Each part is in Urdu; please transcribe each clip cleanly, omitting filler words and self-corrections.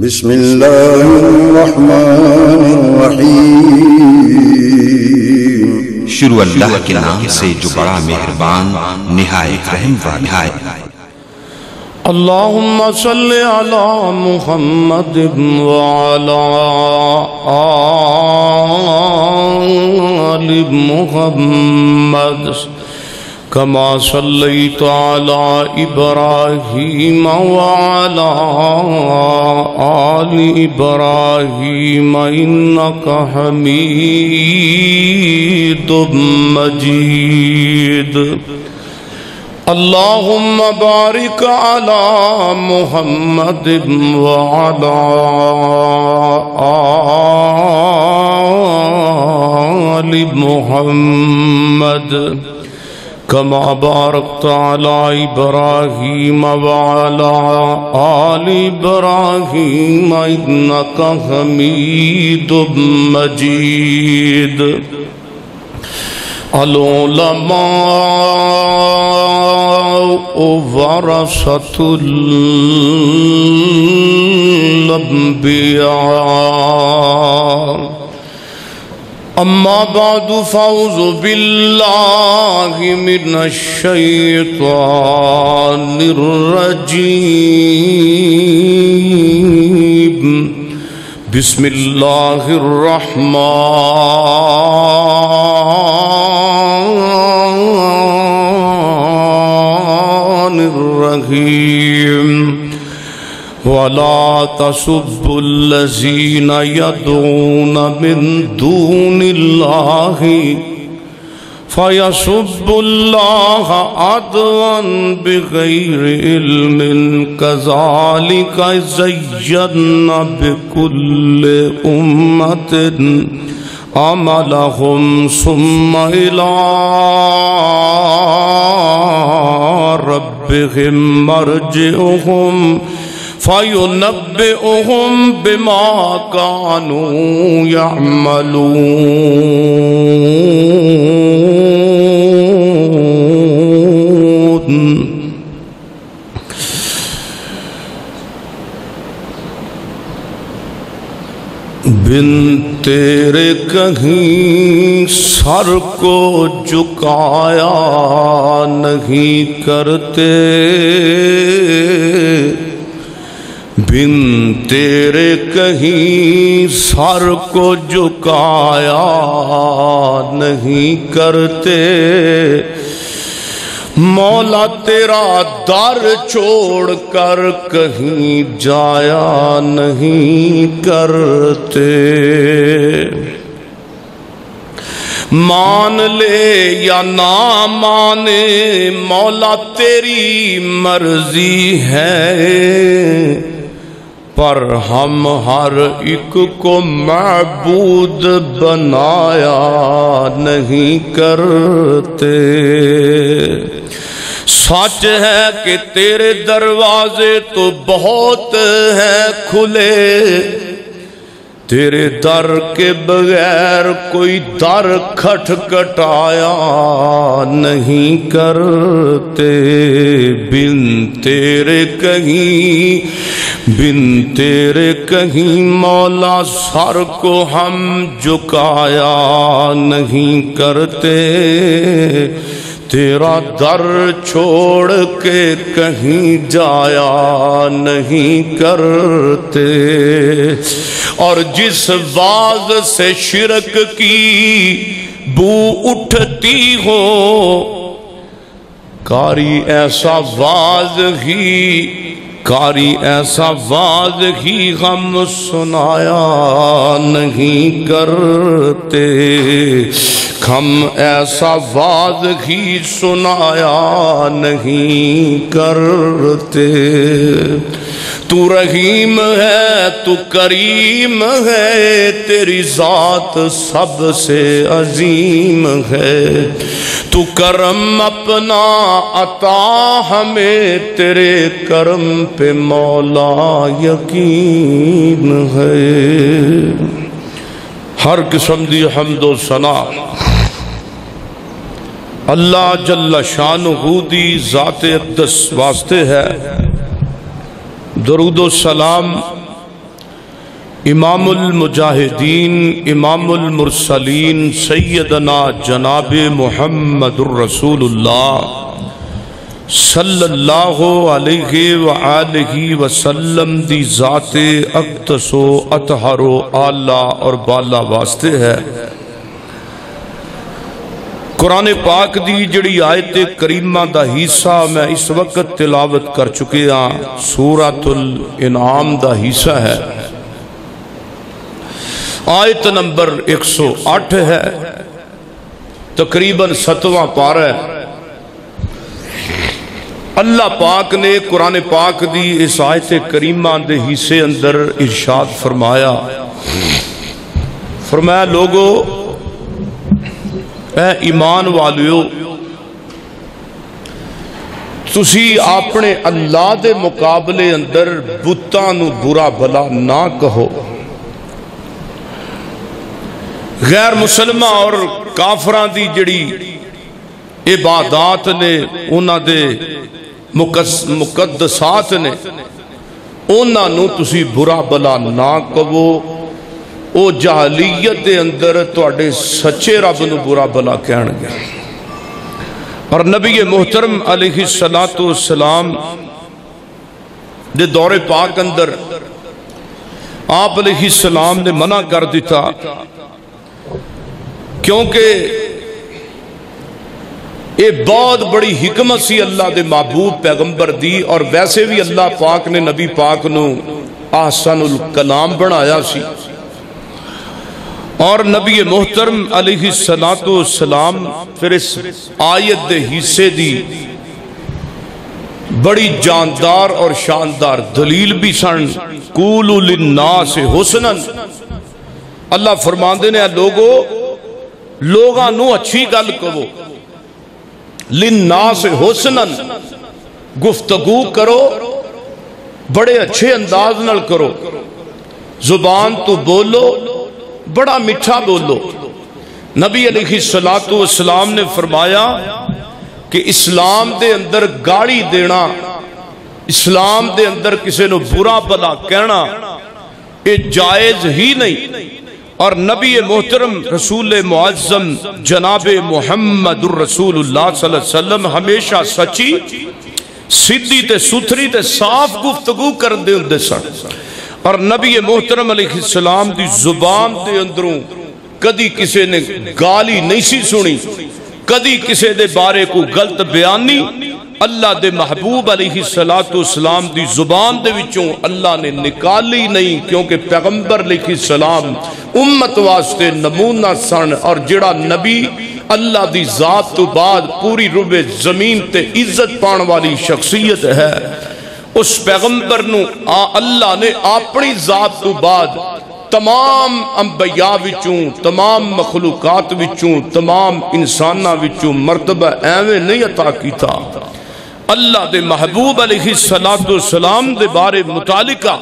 بسم اللہ الرحمن الرحیم۔ شروع اللہ کے نام سے جو بڑا مہربان نہایت رحم والا ہے۔ اللہم صلی علی محمد وعلی آل محمد کما صلیت علی ابراہیم وعلی آل ابراہیم انکا حمید مجید۔ اللہم بارک علی محمد وعلی آل محمد کما بارکت علی ابراہیم وعلی آل ابراہیم انکا حمید مجید۔ العلماء ورثۃ الانبیاء، اما بعد فاعوذ باللہ من الشیطان الرجیم، بسم اللہ الرحمن الرحیم۔ وَلَا تَسُبُّوا الَّذِينَ يَدْعُونَ مِن دُونِ اللَّهِ فَيَسُبُّوا اللَّهَ عَدْوًا بِغَيْرِ عِلْمٍ كَذَلِكَ زَيَّنَّا بِكُلِّ أُمَّةٍ عَمَلَهُمْ ثُمَّ إِلَىٰ رَبِّهِمْ مَرْجِعُهُمْ فَيُنَبِّئُهُمْ بِمَا كَانُوا يَعْمَلُونَ۔ بن تیرے کہیں سر کو جھکایا نہیں کرتے، بن تیرے کہیں سر کو جھکایا نہیں کرتے، مولا تیرا در چھوڑ کر کہیں جایا نہیں کرتے۔ مان لے یا نہ مانے مولا تیری مرضی ہے، پر ہم ہر ایک کو معبود بنایا نہیں کرتے۔ سچ ہے کہ تیرے دروازے تو بہت ہیں کھلے، تیرے در کے بغیر کوئی در کھٹکھٹایا نہیں کرتے۔ بن تیرے کہیں مولا سر کو ہم جھکایا نہیں کرتے، تیرا در چھوڑ کے کہیں جایا نہیں کرتے۔ اور جس واز سے شرک کی بو اٹھتی ہو، کاری ایسا واز ہی ہم سنایا نہیں کرتے، ہم ایسا واز ہی سنایا نہیں کرتے۔ تو رحیم ہے تو کریم ہے، تیری ذات سب سے عظیم ہے، تو کرم اپنا عطا ہمیں، تیرے کرم پہ مولا یقین ہے۔ ہر قسم دی حمد و ثنا اللہ جل شانہ دی ذات اقدس واسطے ہے۔ درود و سلام امام المجاہدین امام المرسلین سیدنا جناب محمد الرسول اللہ صلی اللہ علیہ وآلہ وسلم دی ذات اقدس و اطہر و اعلیٰ اور بالا واسطے ہے۔ قرآن پاک دی جڑی آیت کریمہ دا حصہ میں اس وقت تلاوت کر چکے ہاں سورۃ الانعام دا حصہ ہے، آیت نمبر 108 ہے، تقریباً 7واں پارہ ہے۔ اللہ پاک نے قرآن پاک دی اس آیت کریمہ دے حصے اندر ارشاد فرمایا، لوگو اے ایمان والیو، تسی اپنے اللہ دے مقابلے اندر بتاں نو برا بھلا نہ کہو۔ غیر مسلمہ اور کافراں دی جڑی عبادات نے، انہاں دے مقدسات نے، انہاں نو تسی برا بلا نہ کہو۔ او جاہلیت دے اندر تواڈے سچے رب نو برا بلا کہن گے۔ اور نبی محترم علیہ السلام دے دور پاک اندر آپ علیہ السلام نے منع کر دیتا، کیونکہ یہ بہت بڑی حکمت سی اللہ دے محبوب پیغمبر دی، اور ویسے بھی اللہ پاک نے نبی پاک نو احسن الکلام بنایا سی، اور نبی محترم علیہ السلام پھر اس آیت دے حصے دی بڑی جاندار اور شاندار دلیل بھی سن۔ قولوا للناس حسنا، اللہ فرماندے نے لوگو لوگاں نو اچھی گل کہو، للناس حسنا، گفتگو کرو بڑے اچھے انداز نال کرو، زبان تو بولو بڑا میٹھا بولو۔ نبی علیہ السلام نے فرمایا کہ اسلام دے اندر گاڑی دینا، اسلام دے اندر کسی نو برا بھلا کہنا یہ جائز ہی نہیں، اور نبی محترم رسول معظم جناب محمد الرسول اللہ صلی اللہ علیہ وسلم ہمیشہ سچی سیدھی تے ستھری تے صاف گفتگو کردے ہوندے سن، اور نبی محترم علیہ السلام دی زبان دے اندروں کدی کسی نے گالی نہیں سی سنی، کدی کسی دے بارے کو غلط بیانی اللہ دے محبوب علیہ السلام دی زبان دے وچوں اللہ نے نکالی نہیں، کیونکہ پیغمبر علیہ السلام امت واسطے نمونہ سن، اور جڑا نبی اللہ دی ذات تو بعد پوری رب زمین تے عزت پان والی شخصیت ہے، اس پیغمبر نو اللہ نے اپنی ذات تو بعد تمام انبیاء وچوں، تمام مخلوقات وچوں، تمام انساناں وچوں مرتبہ ایویں نہیں عطا کیتا۔ اللہ دے محبوب علیہ السلام دے بارے متعلقہ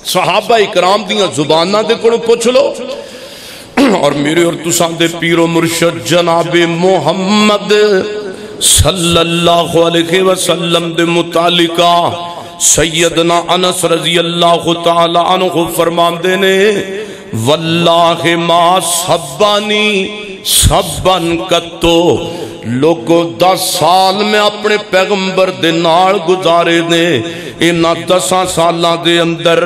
صحابہ اکرام دیاں زباناں دے کولوں پوچھ لو، اور میرے اور تساں دے پیر و مرشد جناب محمد صلی اللہ علیہ وسلم دے متعلقہ سیدنا انس رضی اللہ تعالی عنہ فرماندے نے، واللہ ما سبانی سبن کتو، لوگو 10 سال میں اپنے پیغمبر دے نال گزارے نے، انہاں 10 سالاں دے اندر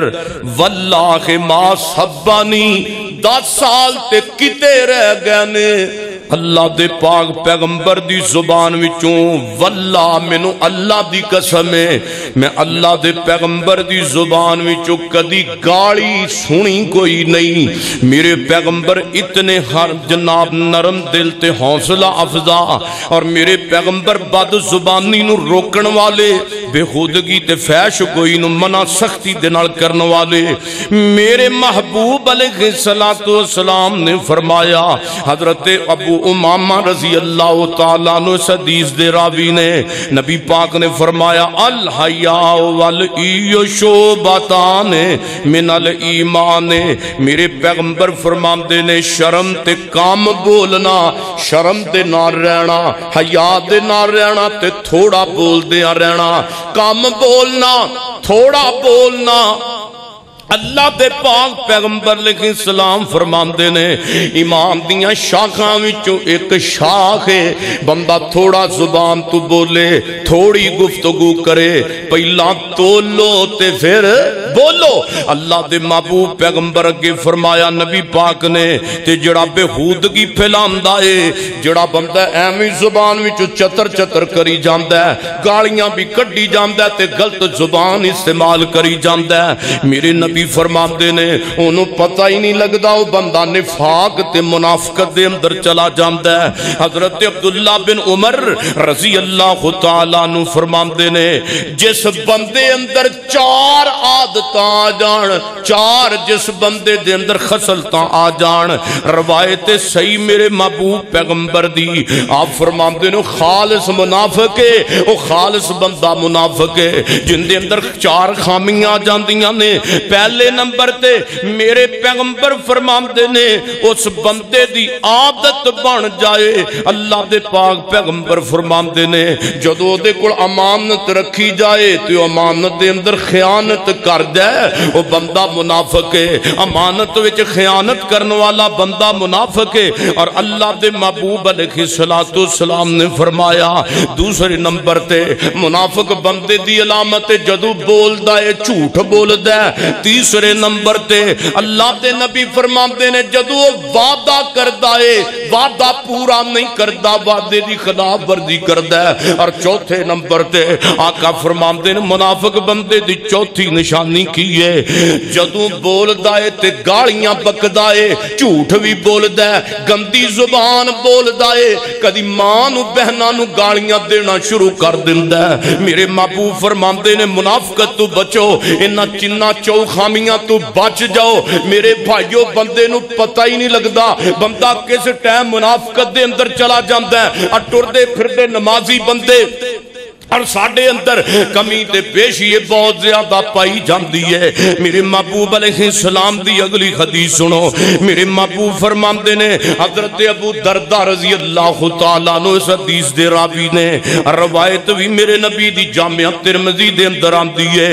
واللہ ما سبانی 10 سال تے کتے رہ گئے نے، اللہ دے پاک پیغمبر دی زبان وچوں واللہ مینوں اللہ دی قسم ہے میں اللہ دے پیغمبر دی زبان وچوں کدی گالی سنی کوئی نہیں۔ میرے پیغمبر اتنے ہر جناب نرم دل تے حوصلہ افزا، اور میرے پیغمبر بد زبانی نو روکن والے، بے خودگی تے فحش کوئی نو منع سختی دے نال کرن والے، میرے محبوب علیہ السلام نے فرمایا، حضرت ابو امامہ رضی اللہ تعالیٰ عنہ حدیث دے راوی نے، نبی پاک نے فرمایا الحیاء والای شعبتان من الایمان، میرے پیغمبر فرماندے نے شرم تے کام بولنا، شرم دے نہ رہنا، حیا دے نہ رہنا تے تھوڑا بول دے رہنا، کام بولنا تھوڑا بولنا اللہ دے پاک پیغمبر علیہ السلام فرماندے نے ایمان دیاں شاخاں وچوں ایک شاخ ہے بندہ تھوڑا زبان تو بولے تھوڑی گفتگو کرے پہلا تولو تے پھر بولو اللہ دے محبوب پیغمبر اگے فرمایا نبی پاک نے تے جڑا بےہودگی پھیلاندا ہے جڑا بندہ ایویں زبان وچوں چتر چتر کری جاندا ہے گالیاں بھی کڈی جاندا ہے تے غلط زبان استعمال کری جاندا ہے میرے نبی فرماندے نے انہوں پتہ ہی نہیں لگدا وہ بندہ نفاق تے منافقت دے اندر چلا جاندا ہے حضرت عبداللہ بن عمر رضی اللہ تعالیٰ عنہ فرماندے نے جس بندے اندر چار عادتاں آ جان چار جس بندے دے اندر خصلتاں آ جان روایت صحیح میرے محبوب پیغمبر دی آپ فرماندے نے خالص منافق ہے وہ خالص بندہ منافق ہے جن دے اندر چار خامیاں آ جاندیاں نے پہلے نمبر تے میرے پیغمبر فرماندے نے اس بندے دی عادت بن جائے اللہ دے پاک پیغمبر فرماندے نے جدو دے کول امانت رکھی جائے تو امانت دے اندر خیانت کر جائے وہ بندہ منافق ہے امانت وچ خیانت کرنے والا بندہ منافق ہے اور اللہ دے محبوب علیہ السلام نے فرمایا دوسرے نمبر تے منافق بندے دی علامت جدو بولدا ہے جھوٹ بولدا ہے تیسرے نمبر تے اللہ دے نبی فرماندے نے جدو وعدہ کردا ہے وعدہ پورا نہیں کردا وعدے دی خلاف ورزی کردا ہے اور چوتھے نمبر تے آقا فرماندے نے منافق بندے دی چوتھی نشانی کی ہے جدو بولدا ہے تے گالیاں بکدا ہے جھوٹ بھی بولدا ہے گندی زبان بولدا ہے کدی ماں نو بہناں نو گالیاں دینا شروع کر دیندا ہے میرے محبوب فرماندے نے منافقت تو بچو انہاں چنہ چو خامیاں تو بچ جاؤ میرے بھائیو بندے نو پتہ ہی نہیں لگدا بندہ کس ٹائم منافقت دے اندر چلا جاندا ہے اٹردے پھردے نمازی بندے اور ساڑھے اندر کمی تے پیشی بہت زیادہ پائی جاندی ہے میرے محبوب علیہ السلام دی اگلی حدیث سنو میرے محبوب فرماندے نے حضرت ابو دردہ رضی اللہ تعالیٰ عنہ اس حدیث دے راوی نے روایت بھی میرے نبی دی جامعہ ترمذی دے اندر آندی ہے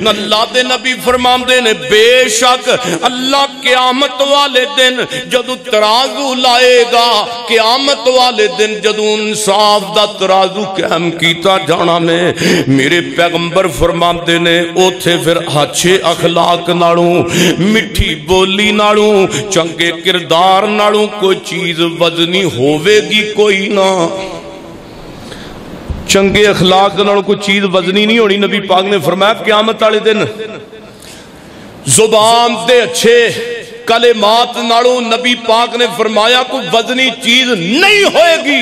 اللہ دے نبی فرماندے نے بے شک اللہ قیامت والے دن جدو ترازو لائے گا قیامت والے دن جدو انصاف دا ترازو قائم کیتا جانا میں میرے پیغمبر فرماندے نے اوتھے پھر اچھے اخلاق نالوں مٹھی بولی نالوں چنگے کردار نالوں کوئی چیز وزنی ہووے گی کوئی نہ چنگے اخلاق نالوں کوئی چیز وزنی نہیں ہونی نبی پاک نے فرمایا قیامت والے دن زبان دے اچھے کلمات نالوں نبی پاک نے فرمایا کوئی وزنی چیز نہیں ہوئے گی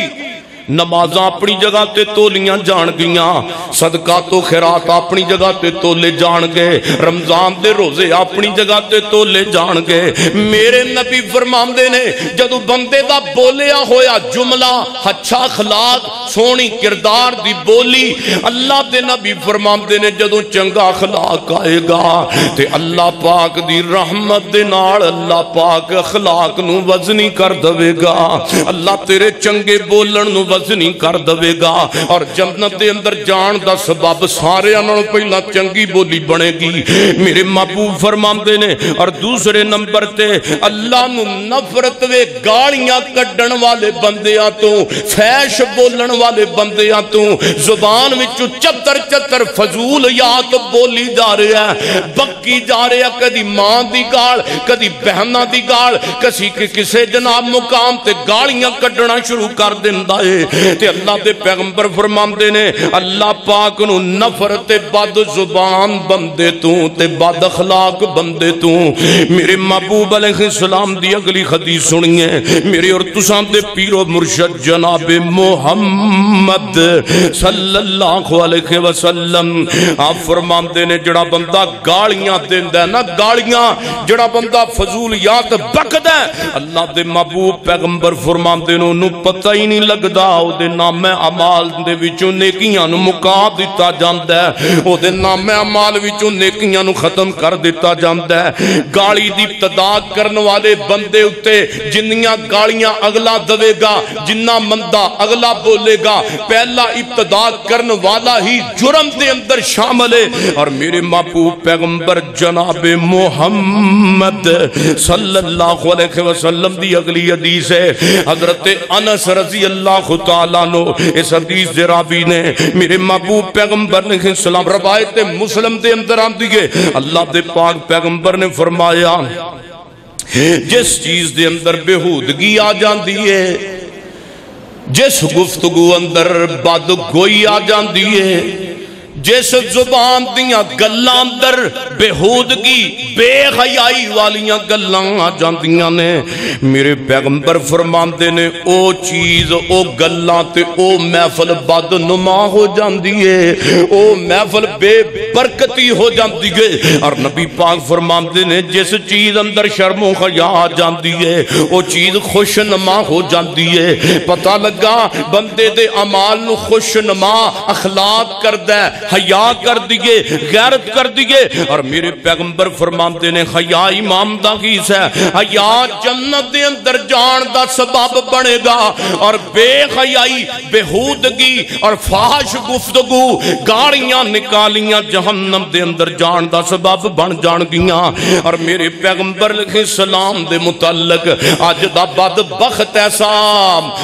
نمازاں اپنی جگہ تے تولیاں جان گیاں صدقات و خیرات اپنی جگہ تے تولے جان گئے رمضان دے روزے اپنی جگہ تے تولے جان گئے میرے نبی فرماندے نے جدو بندے دا بولیا ہویا جملہ اچھا اخلاق سونی کردار دی بولی اللہ دے نبی فرماندے نے جدو چنگا اخلاق آئے گا تے اللہ پاک دی رحمت دے نال اللہ پاک اخلاق نو وزنی کر دوے گا اللہ تیرے چنگے بولن نو وزنی کر دوے گا اور جنت دے اندر جان دا سبب سارے انہوں پہلا چنگی بولی بنے گی میرے محبوب فرماندے نے اور دوسرے نمبر تے اللہ نو نفرت وے گالیاں کڈن والے بندیاں تو فیش بولن والے بندیاں تو زبان وچوں چتر چتر فضول یات بولی جا رہا ہے بکی جا رہا ہے کدی ماں دی گال کدی بہنہ دی گال کسے جناب مقام تے گالیاں کڈنا شروع کر دیندا ہے تے اللہ دے پیغمبر فرماندے نے اللہ پاک نو نفرت بد زبان بندے تو تے بد اخلاق بندے تو میرے محبوب علیہ السلام دی اگلی حدیث سنیے میرے اور تساں دے پیر و مرشد جناب محمد صلی اللہ علیہ وسلم آپ فرماندے نے جڑا بندہ گالیاں دیندا ہے نا گالیاں جڑا بندہ فضولیات بکدا ہے اللہ دے محبوب پیغمبر فرماندے نو پتہ ہی نہیں لگدا او دے نام اعمال دے وچوں نیکیاں نو مکا دتا جاندا ہے او دے نام اعمال وچوں نیکیاں نو ختم کر دتا جاندا ہے گالی دی ابتدا کرن والے بندے اتے جنیاں گالیاں اگلا دے گا جنہ مندہ اگلا بولے گا پہلا ابتدا کرن والا ہی جرم دے اندر شامل ہے اور میرے محبوب پیغمبر جناب محمد صلی اللہ علیہ وسلم دی اگلی حدیث ہے حضرت انس رضی اللہ تعالیٰ عنہ اس حدیث دے راوی نے میرے محبوب پیغمبر نے سلام روایت مسلم دے اندر آندی ہے اللہ دے پاک پیغمبر نے فرمایا جس چیز دے اندر بےہودگی آ جاندی ہے جس گفتگو اندر بد گوئی آ جاندی ہے جس زبان دیاں گلاں اندر بےہودگی بے حیائی والیاں گلاں آ جاندیاں نے میرے پیغمبر فرماندے نے او چیز او گلاں تے او محفل بد نما ہو جاندی ہے او محفل بے برکتی ہو جاندی ہے اور نبی پاک فرماندے نے جس چیز اندر شرم و حیا آ جاندی ہے او چیز خوش نما ہو جاندی ہے پتہ لگا بندے دے اعمال نو خوش نما اخلاق کردا ہے حیا کر دیئے غیرت کر دیئے اور میرے پیغمبر فرماتے نے حیا امام دا کیس ہے حیا جنت دے اندر جان دا سبب بنے گا اور بے حیائی بےہودگی اور فحش گفتگو گاڑیاں نکالیاں جہنم دے اندر جان دا سبب بن جان گیاں اور میرے پیغمبر علیہ السلام دے متعلق آج دا بدبخت ایسا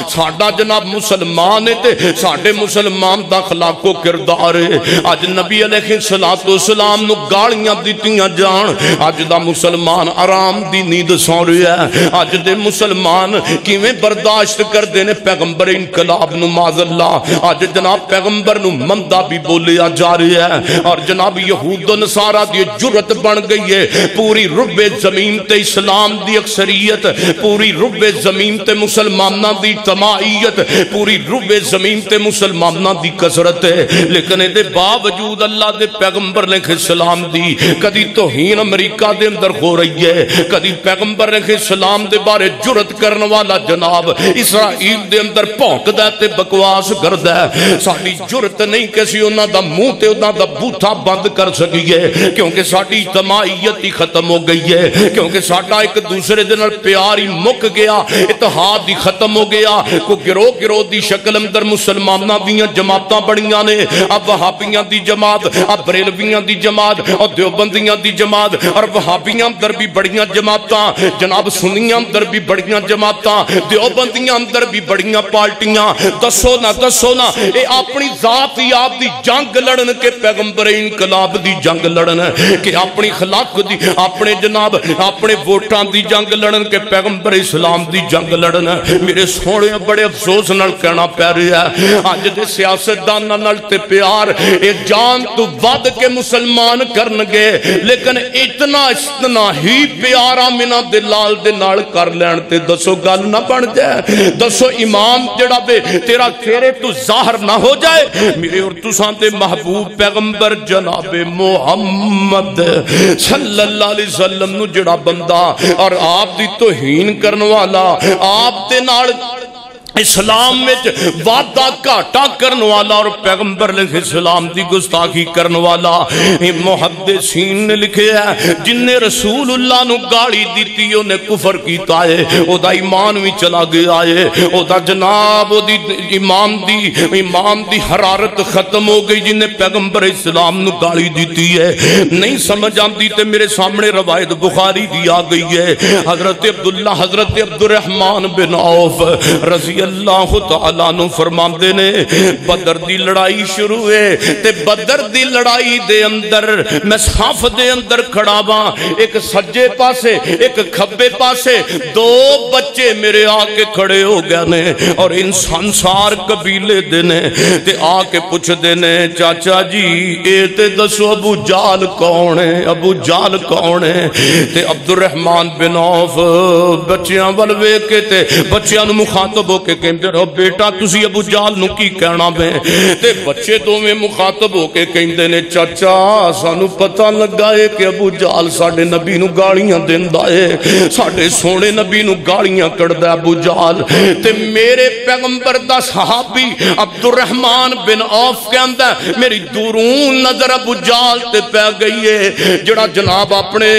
ساڈا جناب مسلمان ہے تے ساڈے مسلمان دا اخلاق و کردار ہے آج نبی علیہ السلام نو گالیاں دیتیاں جان آج دا مسلمان آرام دی نیند سو رہا ہے آج دے مسلمان کیویں برداشت کر دینے پیغمبر انقلاب نو معاذ اللہ آج جناب پیغمبر نو مندہ بھی بولیا جا رہا ہے اور جناب یہود و نصارہ دی جرت بن گئی ہے پوری رب زمین تے اسلام دی اکثریت پوری رب زمین تے مسلمانہ دی تمائیت پوری رب زمین تے مسلمانہ دی کثرت ہے لیکن دے باوجود اللہ دے پیغمبر علیہ السلام دی کدی توہین امریکہ دے اندر ہو رہی ہے کدی پیغمبر علیہ السلام دے بارے جرت کرنے والا جناب اسرائیل دے اندر پھونک دے تے بکواس کر دے ساڈی جرت نہیں کسی انہاں دا منہ تے انہاں دا بوتھا بند کر سکی ہے کیونکہ ساڈی اجتماعیت ہی ختم ہو گئی ہے کیونکہ ساڈا ایک دوسرے دے نال پیار ہی مک گیا اتحاد ہی ختم ہو گیا کو گروہ دی شکل اندر مسلماناں دیاں جماعتاں بڑیاں نے اب وہابیاں دی جماعت اب بریلویاں دی جماعت اور دیوبندیاں دی جماعت اور وہابیاں اندر بھی بڑیاں جماعتاں جناب سنیاں اندر بھی بڑیاں جماعتاں دیوبندیاں اندر بھی بڑیاں پارٹیاں دسو نا اے اپنی ذات یاب دی جنگ لڑن کے پیغمبر انقلاب دی جنگ لڑن کہ اپنی خلاق دی اپنے جناب اپنے ووٹاں دی جنگ لڑن کے پیغمبر اسلام دی جنگ لڑن میرے سونے بڑے افسوس نال کہنا پہ رہا ہے آج دے سیاستداناں نال تے پیار ایک جان تو ود کے مسلمان کرنگے لیکن اتنا ہی پیارا منہ دلال دے نال کر لین تے دسو گل نہ بن جائے دسو امام جڑا بے تیرا چہرے تو ظاہر نہ ہو جائے میرے اور تساں دے محبوب پیغمبر جناب محمد صلی اللہ علیہ وسلم نو جڑا بندہ اور آپ دی توہین کرن والا آپ دے نال اسلام میں وعدہ کاٹا کرن والا اور پیغمبر علیہ السلام دی گستاخی کرن والا محدثین نے لکھے ہے جن نے رسول اللہ نو گاڑی دیتی انہیں کفر کیتا ہے او دا ایمان بھی چلا گیا ہے او دا جناب دی ایمان دی حرارت ختم ہو گئی جن نے پیغمبر اسلام نو گاڑی دیتی ہے نہیں سمجھ آندی تے میرے سامنے روایت بخاری دی آ گئی ہے حضرت عبداللہ حضرت عبدالرحمن بن عوف رضی اللہ تعالیٰ نو فرماندے نے بدر دی لڑائی شروع ہے تے بدر دی لڑائی دے اندر میں صاف دے اندر کھڑا باں ایک سجے پاسے ایک کھبے پاسے دو بچے میرے آکے کھڑے ہو گیا نے اور انسان سار قبیلے دینے تے آکے پوچھ دینے چاچا جی اے تے دسو ابو جال کون ہے ابو جال کون ہے تے عبدالرحمن بن عوف بچیاں والوے کے تے بچیاں نو مخاطب ہو کے کے کہندے رہو بیٹا تسی ابو جہل نو کی کہنا وے تے بچے دوویں مخاطب ہو کے کہندے نے چاچا سانو پتہ لگا ہے کہ ابو جہل ساڈے نبی نو گالیاں دیندا ہے ساڈے سونے نبی نو گالیاں کڈدا ہے ابو جہل تے میرے پیغمبر دا صحابی عبد الرحمن بن عوف کہندا ہے میری دورون نظر ابو جہل تے پہ گئی ہے جڑا جناب اپنے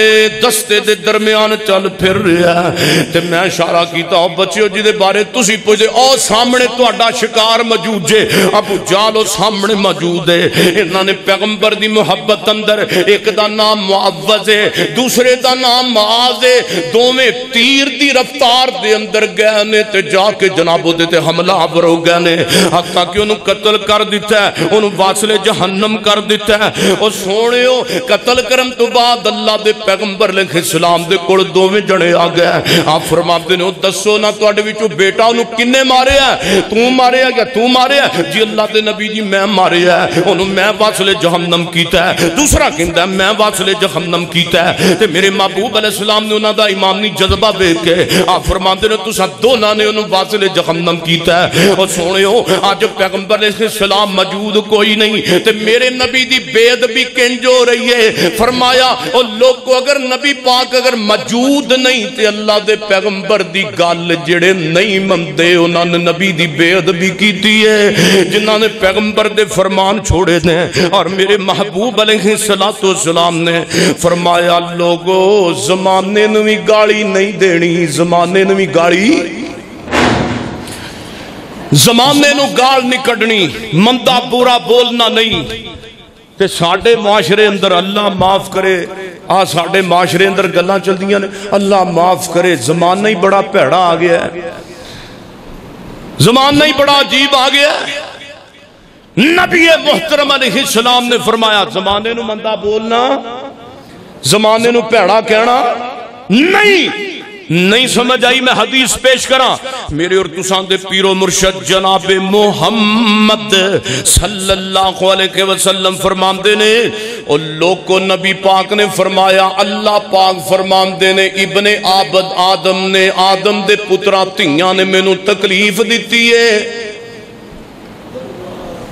دستے دے درمیان چل پھر رہا ہے تے میں اشارہ کیتا او بچیو جی دے بارے تسی پوچھے او سامنے تہاڈا شکار موجود ہے ابو جہل او سامنے موجود ہے انہاں نے پیغمبر دی محبت اندر ایک دا نام معوذ ہے دوسرے دا نام معاذ ہے دوویں تیر دی رفتار دے اندر گئے نے تے جا کے جناب دے تے حملہ آور ہو گئے نے حتیٰ کہ انہوں قتل کر دیتا ہے انہوں واصل جہنم کر دیتا ہے اور سونے ہو قتل کرم تو بعد اللہ دے پیغمبر علیہ السلام دے کوڑ دوویں جڑے آ گئے آپ فرماتے ہیں دسو نہ تو اڈے وچوں بیٹا انہوں کنے مارے ہے تو مارے ہے یا تو مارے ہے جی اللہ دے نبی جی میں مارے ہے انہوں میں واصل جہنم کیتا ہے دوسرا کہندا ہے میں واصل جہنم کیتا ہے تے میرے محبوب علیہ السلام نے انہاں دا ایمانی جذبہ دیکھ کے آپ فرماتے ہیں تساں دونوں نے انہوں واصل جہنم کیتا ہے اور سونے ہو آج پیغمبر علیہ السلام موجود کوئی نہیں تے میرے نبی دی بے ادبی کنج ہو رہی ہے فرمایا اور لوگ کو اگر نبی پاک اگر موجود نہیں تے اللہ دے پیغمبر دی گل جڑے نہیں مندے انہاں نے نبی دی بے ادبی کیتی ہے جنہاں نے پیغمبر دے فرمان چھوڑے نے اور میرے محبوب علیہ السلام نے فرمایا لوگو زمانے نو بھی گالی نہیں دینی زمانے نو بھی گالی زمانے نو گال نہیں کڈنی مندہ برا بولنا نہیں تے ساڑھے معاشرے اندر اللہ معاف کرے ساڑھے معاشرے اندر گلاں چل دیاں نے اللہ معاف کرے زمانہ ہی بڑا پیڑا آ گیا ہے زمانہ ہی بڑا عجیب آ گیا ہے نبی محترم علیہ السلام نے فرمایا زمانے نو مندہ بولنا زمانے نو پیڑا کہنا نہیں سمجھ آئی میں حدیث پیش کرا میرے اور تسان دے پیر و مرشد جناب محمد صلی اللہ علیہ وسلم فرماندے نے اور لوگ کو نبی پاک نے فرمایا اللہ پاک فرماندے نے ابن عابد آدم نے آدم دے پترا تیاں نے میں نو تکلیف دیتی ہے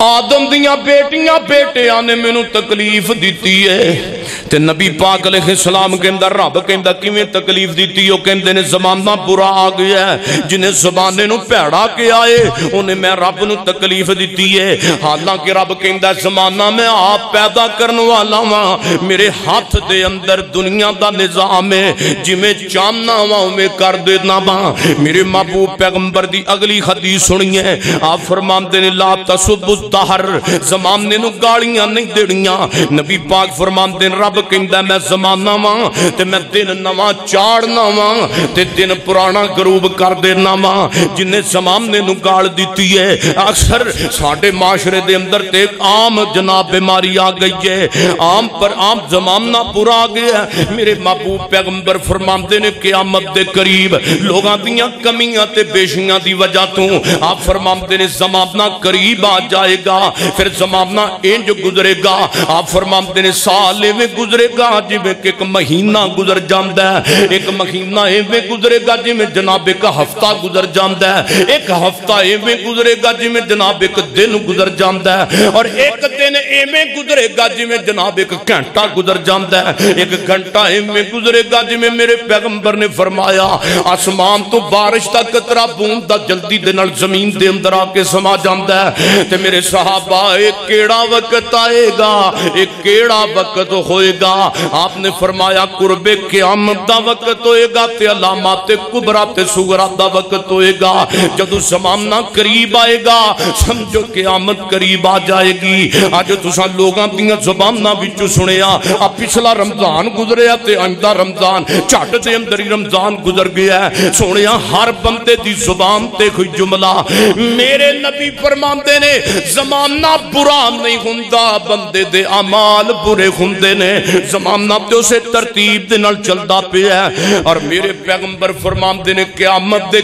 آدم دیاں بیٹیاں بیٹیاں نے میں نو تکلیف دیتی ہے تے نبی پاک علیہ السلام کے اندر رب کے اندر کیویں تکلیف دیتی ہو کہندے نے زمانہ برا آ گیا ہے جنہیں زمانے نو پیڑا کے آئے انہیں میں رب نو تکلیف دیتی ہے حالانکہ رب کے اندر زمانہ میں آپ پیدا کرنے والا ہاں میرے ہاتھ دے اندر دنیا دا نظام ہے جی میں چاہنا ہوا میں کر دینا ہاں میرے محبوب پیغمبر دی اگلی حدیث سنیے آپ فرماندے نے لا تسب الدہر زمانے نو گالیاں نہیں دیڑیاں نبی پاک فرماندے نے رب کہندا میں زمانہ واں تے میں دن نواں چاڑنا واں تے دن پرانا غروب کر دینا واں جنہیں زمانے نو گال دیتی ہے اکثر ساڈے معاشرے دے اندر تے عام جناب بیماری آ گئی ہے عام پر عام زمانہ پورا آ گیا ہے میرے محبوب پیغمبر فرماندے نے قیامت دے قریب لوگاں دیاں کمیاں تے بیشیاں دی وجہ تو آپ فرماندے نے زمانہ قریب آ جائے گا پھر زمانہ انج گزرے گا آپ فرماندے نے سال میں گزرے گا جی میں ایک مہینہ گزر جاندہ ہے ایک مہینہ ایویں گزرے گا جی میں جناب ایک ہفتہ گزر جاندہ ہے ایک ہفتہ ایویں گزرے گا جی میں جناب ایک دن گزر جاندہ ہے اور ایک دن ایویں گزرے گا جی میں جناب ایک گھنٹہ گزر جاندہ ہے ایک گھنٹہ ایویں گزرے گا جی میں میرے پیغمبر نے فرمایا آسمان تو بارش دا قطرہ بوند دا جلدی دے نال زمین دے اندر آ کے سما جاندہ ہے تے میرے صحابہ ایک کیڑا وقت آئے گا ایک کیڑا وقت ہوئے گا آپ نے فرمایا قرب قیامت دا وقت ہوئے گا تے علامات کبرا تے صغرا دا وقت ہوئے گا جدو زمانہ قریب آئے گا سمجھو قیامت قریب آ جائے گی آج تساں لوگاں دیاں زبانہ وچوں سنیا اب پچھلا رمضان گزریا تے آئندہ رمضان جھٹ دے اندر ہی رمضان گزر گیا ہے سنیا ہر بندے دی زبان تے کوئی جملہ میرے نبی فرماندے نے زمانہ برا نہیں ہوندا بندے دے اعمال برے ہوندے نے زمانہ تے اسے ترتیب دے نال چلدا پیا ہے اور میرے پیغمبر فرماندے نے قیامت دے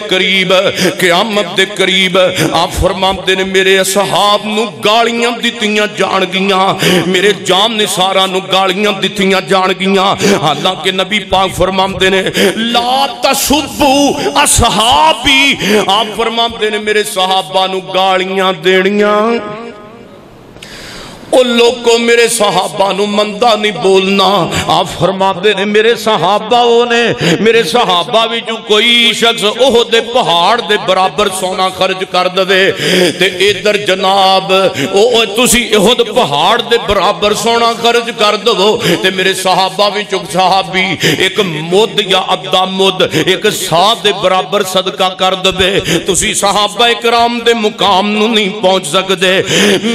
قریب آپ فرماندے نے میرے اصحاب نو گالیاں دتیاں جان گیاں میرے جام نثاراں نو گالیاں دتیاں جان گیاں حالانکہ نبی پاک فرماندے نے لا تسبوا اصحابی آپ فرماندے نے میرے صحابہ نو گالیاں دینیاں ان لوگ کو میرے صحابہ نو مندہ نہیں بولنا آپ فرماتے ہیں میرے صحابہ نے میرے صحابہ بھی جو کوئی شخص احد پہاڑ دے برابر سونا خرچ کر دے تے ادھر جناب تسی احد پہاڑ دے برابر سونا خرچ کر دو تے میرے صحابہ بھی جو صحابی ایک مد یا ادھا مد ایک سا دے برابر صدقہ کر دے تسی صحابہ اکرام دے مقام نو نہیں پہنچ سکتے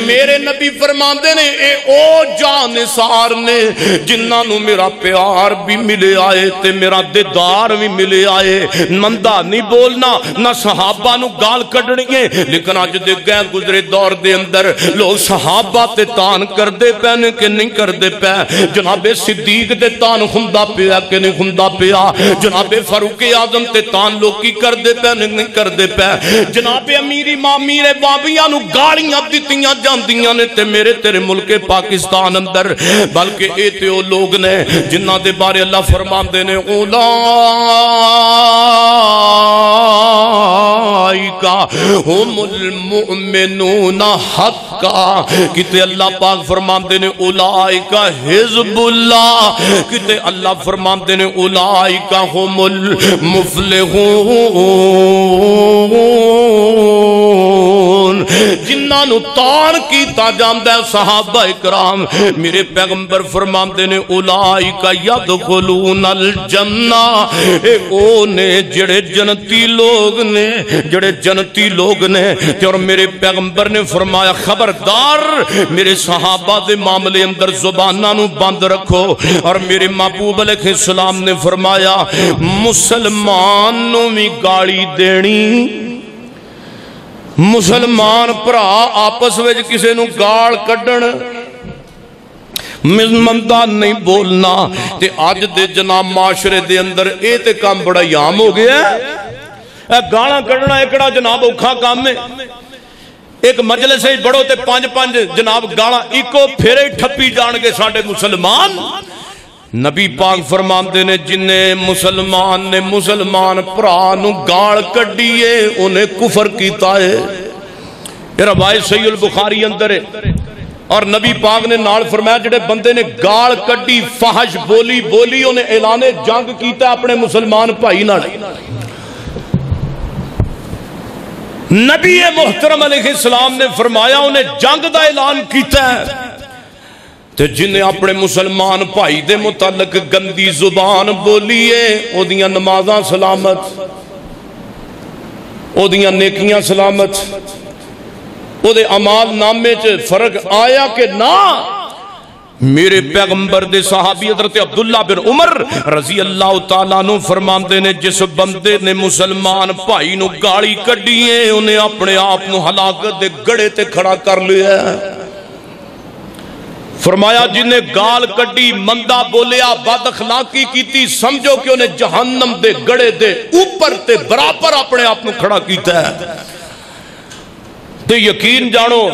میرے نبی فرماتے نے اے او جانثار نے جنہاں نو میرا پیار بھی ملے آئے تے میرا دیدار بھی ملے آئے مندہ نہیں بولنا نہ صحابہ نو گال کڑنیے لیکن آج دے گئے گزرے دور دے اندر لوگ صحابہ تے تان کر دے پہنے کہ نہیں کر دے پہ جناب صدیق تے تان خندہ پیا کہ نہیں خندہ پیا جناب فاروق اعظم تے تان لوگ کی کر دے پہنے نہیں کر دے پہ جناب امیری مامیر بابیاں نو گالیاں دیتیاں جاندیاں نے تے میرے تیرے ملک پاکستان اندر بلکہ اے تے او لوگ نے جنہ دے بارے اللہ فرماندے نے اولائکا ہم المؤمنون حقا کتے اللہ پاک فرماندے نے اولائکا حزب اللہ کتے اللہ فرماندے نے اولائکا ہم المفلحون جنہاں نو تان کیتا جاندہ ہے صحابہ اکرام میرے پیغمبر فرماندے نے اولائکا یدخلون الجنہ اے او نے جڑے جنتی لوگ نے اور میرے پیغمبر نے فرمایا خبردار میرے صحابہ دے معاملے اندر زبانہ نو بند رکھو اور میرے محبوب علیہ السلام نے فرمایا مسلمان نو بھی گالی دینی مسلمان پرا آپس وچ کسے نو گال کڈن مندہ نہیں بولنا تے آج دے جناب معاشرے دے اندر اے تے کام بڑا یام ہو گیا ہے گالاں کڈنا ایکڑا جناب اوکھا کام میں ایک مجلس ہے بڑو تے پانچ جناب گالاں ایکو پھیرے ٹھپی جان کے ساڑھے مسلمان نبی پاک فرماندے نے جنہیں مسلمان نے مسلمان پرانو گاڑ کڈیے انہیں کفر کیتا ہے یہ روایت صحیح البخاری اندر ہے اور نبی پاک نے نال فرمایا جڑے بندے نے گاڑ کڈی فحش بولی انہیں اعلان جنگ کیتا ہے اپنے مسلمان بھائی نال نبی محترم علیہ السلام نے فرمایا انہیں جنگ دا اعلان کیتا ہے تے جنہیں اپنے مسلمان بھائی دے متعلق گندی زبان بولیے او دیاں نمازاں سلامت او دیاں نیکیاں سلامت او دے عمال نامے چے فرق آیا کہ نا میرے پیغمبر دے صحابی حضرت عبداللہ بن عمر رضی اللہ تعالیٰ نو فرماندے نے جس بندے نے مسلمان بھائی نو گاڑی کڈیے انہیں اپنے آپ نو ہلاکت دے گڑے تے کھڑا کر لیا فرمایا جنہیں گال کڈی مندہ بولیا بد اخلاقی کیتی سمجھو کہ انہیں جہنم دے گڑے دے اوپر تے برابر اپنے آپ نو کھڑا کیتا ہے تے یقین جانو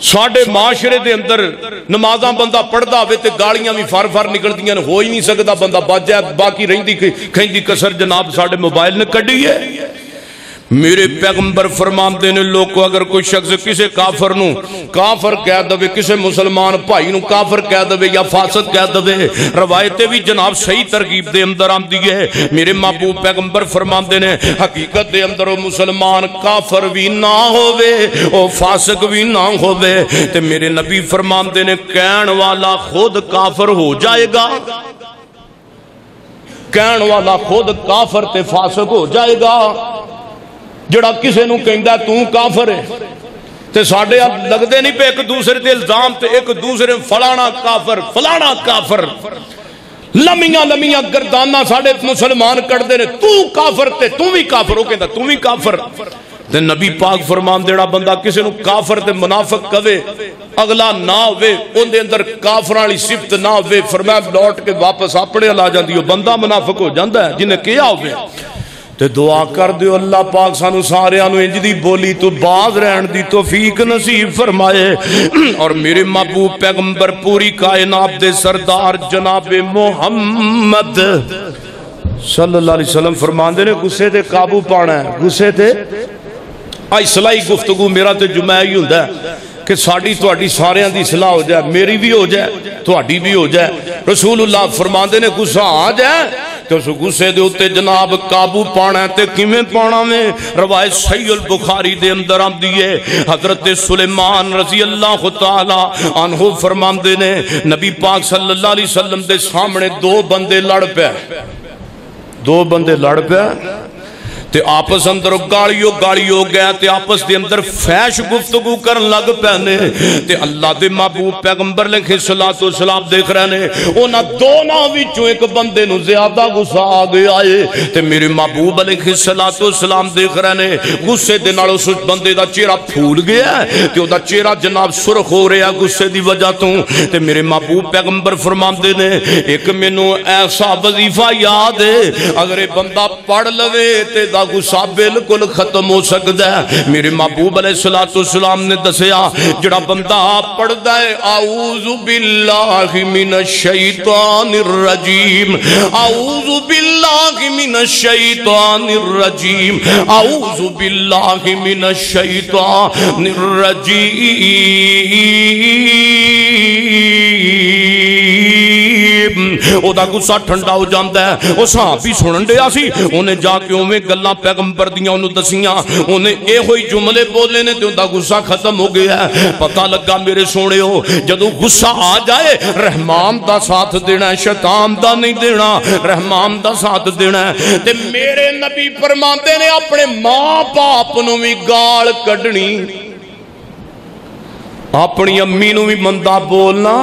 ساڑھے معاشرے دے اندر نمازاں بندہ پڑھدا ہوئے تے گالیاں بھی فار نکل دیاں ہو ہی نہیں سکتا بندہ بچ جائے باقی رہندی کھیندی کسر جناب ساڑھے موبائل نے کڈی ہے میرے پیغمبر فرماندے نے لوگوں اگر کوئی شخص کسے کافر نو کافر کہہ دوے کسے مسلمان بھائی نو کافر کہہ دوے یا فاسق کہہ دوے روایتیں بھی جناب صحیح ترغیب دے اندر آم دیئے میرے محبوب پیغمبر فرماندے نے حقیقت دے اندر وہ مسلمان کافر بھی نہ ہووے وہ فاسق بھی نہ ہووے تے میرے نبی فرماندے نے کہن والا خود کافر ہو جائے گا کہن والا خود کافر تے فاسق ہو جائے گا جڑا کسے نو کہندا تو کافر ہے تے ساڑھے اب لگدے نہیں پہ ایک دوسرے تے الزام تے ایک دوسرے فلانا کافر لمیاں گردانا ساڑھے مسلمان کر دے رہے تو کافر تے تو بھی کافر ہو کہندا تو بھی کافر تے نبی پاک فرمان دیڑا بندہ کسے نو کافر تے منافق کہے اگلا نہ ہوئے ان دے اندر کافرانی صفت نہ ہوئے فرمایا لوٹ کے واپس اپنے لا جاندی ہو بندہ منافق ہو جاندہ ہے جنہیں کیا ہوئے تے دعا کر دیو اللہ پاک سانو ساریاں نو انج دی بولی تو باز رہن دی توفیق نصیب فرمائے۔ اور میرے محبوب پیغمبر پوری کائنات دے سردار جناب محمد صلی اللہ علیہ وسلم فرماندے نے غصے تے قابو پانا ہے، غصے تے اصلاحی گفتگو میرا تے جمعہ ہی ہوندا ہے کہ ساڑی تواڈی ساریاں دی اصلاح ہو جائے، میری بھی ہو جائے، تواڈی بھی ہو جائے۔ رسول اللہ فرماندے نے غصہ آ جائے تو اس غصے دے اوتے جناب قابو پانا ہے تے کیویں پانا میں؟ روایت صحیح البخاری دے اندر آندی ہے، حضرت سلیمان رضی اللہ تعالی عنہ فرماندے نے نبی پاک صلی اللہ علیہ وسلم دے سامنے دو بندے لڑ پے، دو بندے لڑ پے تے آپس اندر گاڑی ہو گیا تے آپس دے اندر فحش گفتگو کرن لگ پینے تے اللہ دے محبوب پیغمبر علیہ الصلوۃ والسلام دیکھ رہے نے انہاں دونوں وچوں ایک بندے نو زیادہ غصہ آ گیا ہے تے میرے محبوب علیہ الصلوۃ والسلام دیکھ رہے نے غصے دے نال اس بندے دا چہرہ پھول گیا ہے تے او دا چہرہ جناب سرخ ہو رہا غصے دی وجہ تو تے میرے محبوب پیغمبر فرماندے نے ایک مینوں ایسا وظیفہ یاد ہے اگر یہ بندہ پڑھ لوے تے غصہ بالکل ختم ہو سکتا ہے۔ میرے محبوب علیہ الصلوۃ والسلام نے دسیا جڑا بندہ پڑھدا ہے اعوذ باللہ من الشیطان الرجیم، اعوذ باللہ من الشیطان الرجیم، اعوذ باللہ من الشیطان الرجیم، او دا غصہ ٹھنڈا ہو جاندا ہے۔ او صحابی سنن ڈیا سی انہیں جا کے اوویں گلاں پیغمبر دیاں انہوں دسیاں انہیں اے ہوئی جملے بولے نے تے ان دا غصہ ختم ہو گیا ہے۔ پتہ لگا میرے سونے ہو جدو غصہ آ جائے رحمان دا ساتھ دینا ہے، شیطان دا نہیں دینا، رحمان دا ساتھ دینا ہے۔ تے میرے نبی فرماندے نے اپنے ماں باپ نو بھی گال کڈنی، اپنی امی نو بھی مندہ بولنا،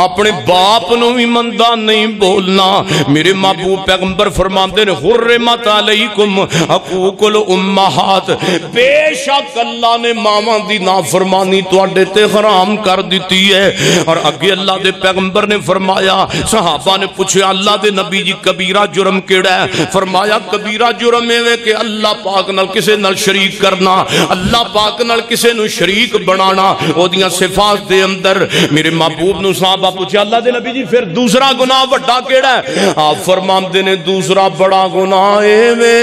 اپنے باپ نو بھی مندہ نہیں بولنا۔ میرے محبوب پیغمبر فرماندے نے حرمت علیکم حقوق الامہات، بے شک اللہ نے ماما دی نافرمانی تواڈے تے حرام کر دیتی ہے۔ اور اگے اللہ دے پیغمبر نے فرمایا، صحابہ نے پوچھا اللہ دے نبی جی کبیرہ جرم کیڑا ہے؟ فرمایا کبیرہ جرم ہے کہ اللہ پاک نال کسے نال شریک کرنا، اللہ پاک نال کسے نو شریک بنانا، او دیاں صفات دے اندر۔ میرے محبوب نو صاحب پوچھا اللہ دے نبی جی پھر دوسرا گناہ بڑا کیڑا ہے؟ آپ فرماندے نے دوسرا بڑا گناہ اے وے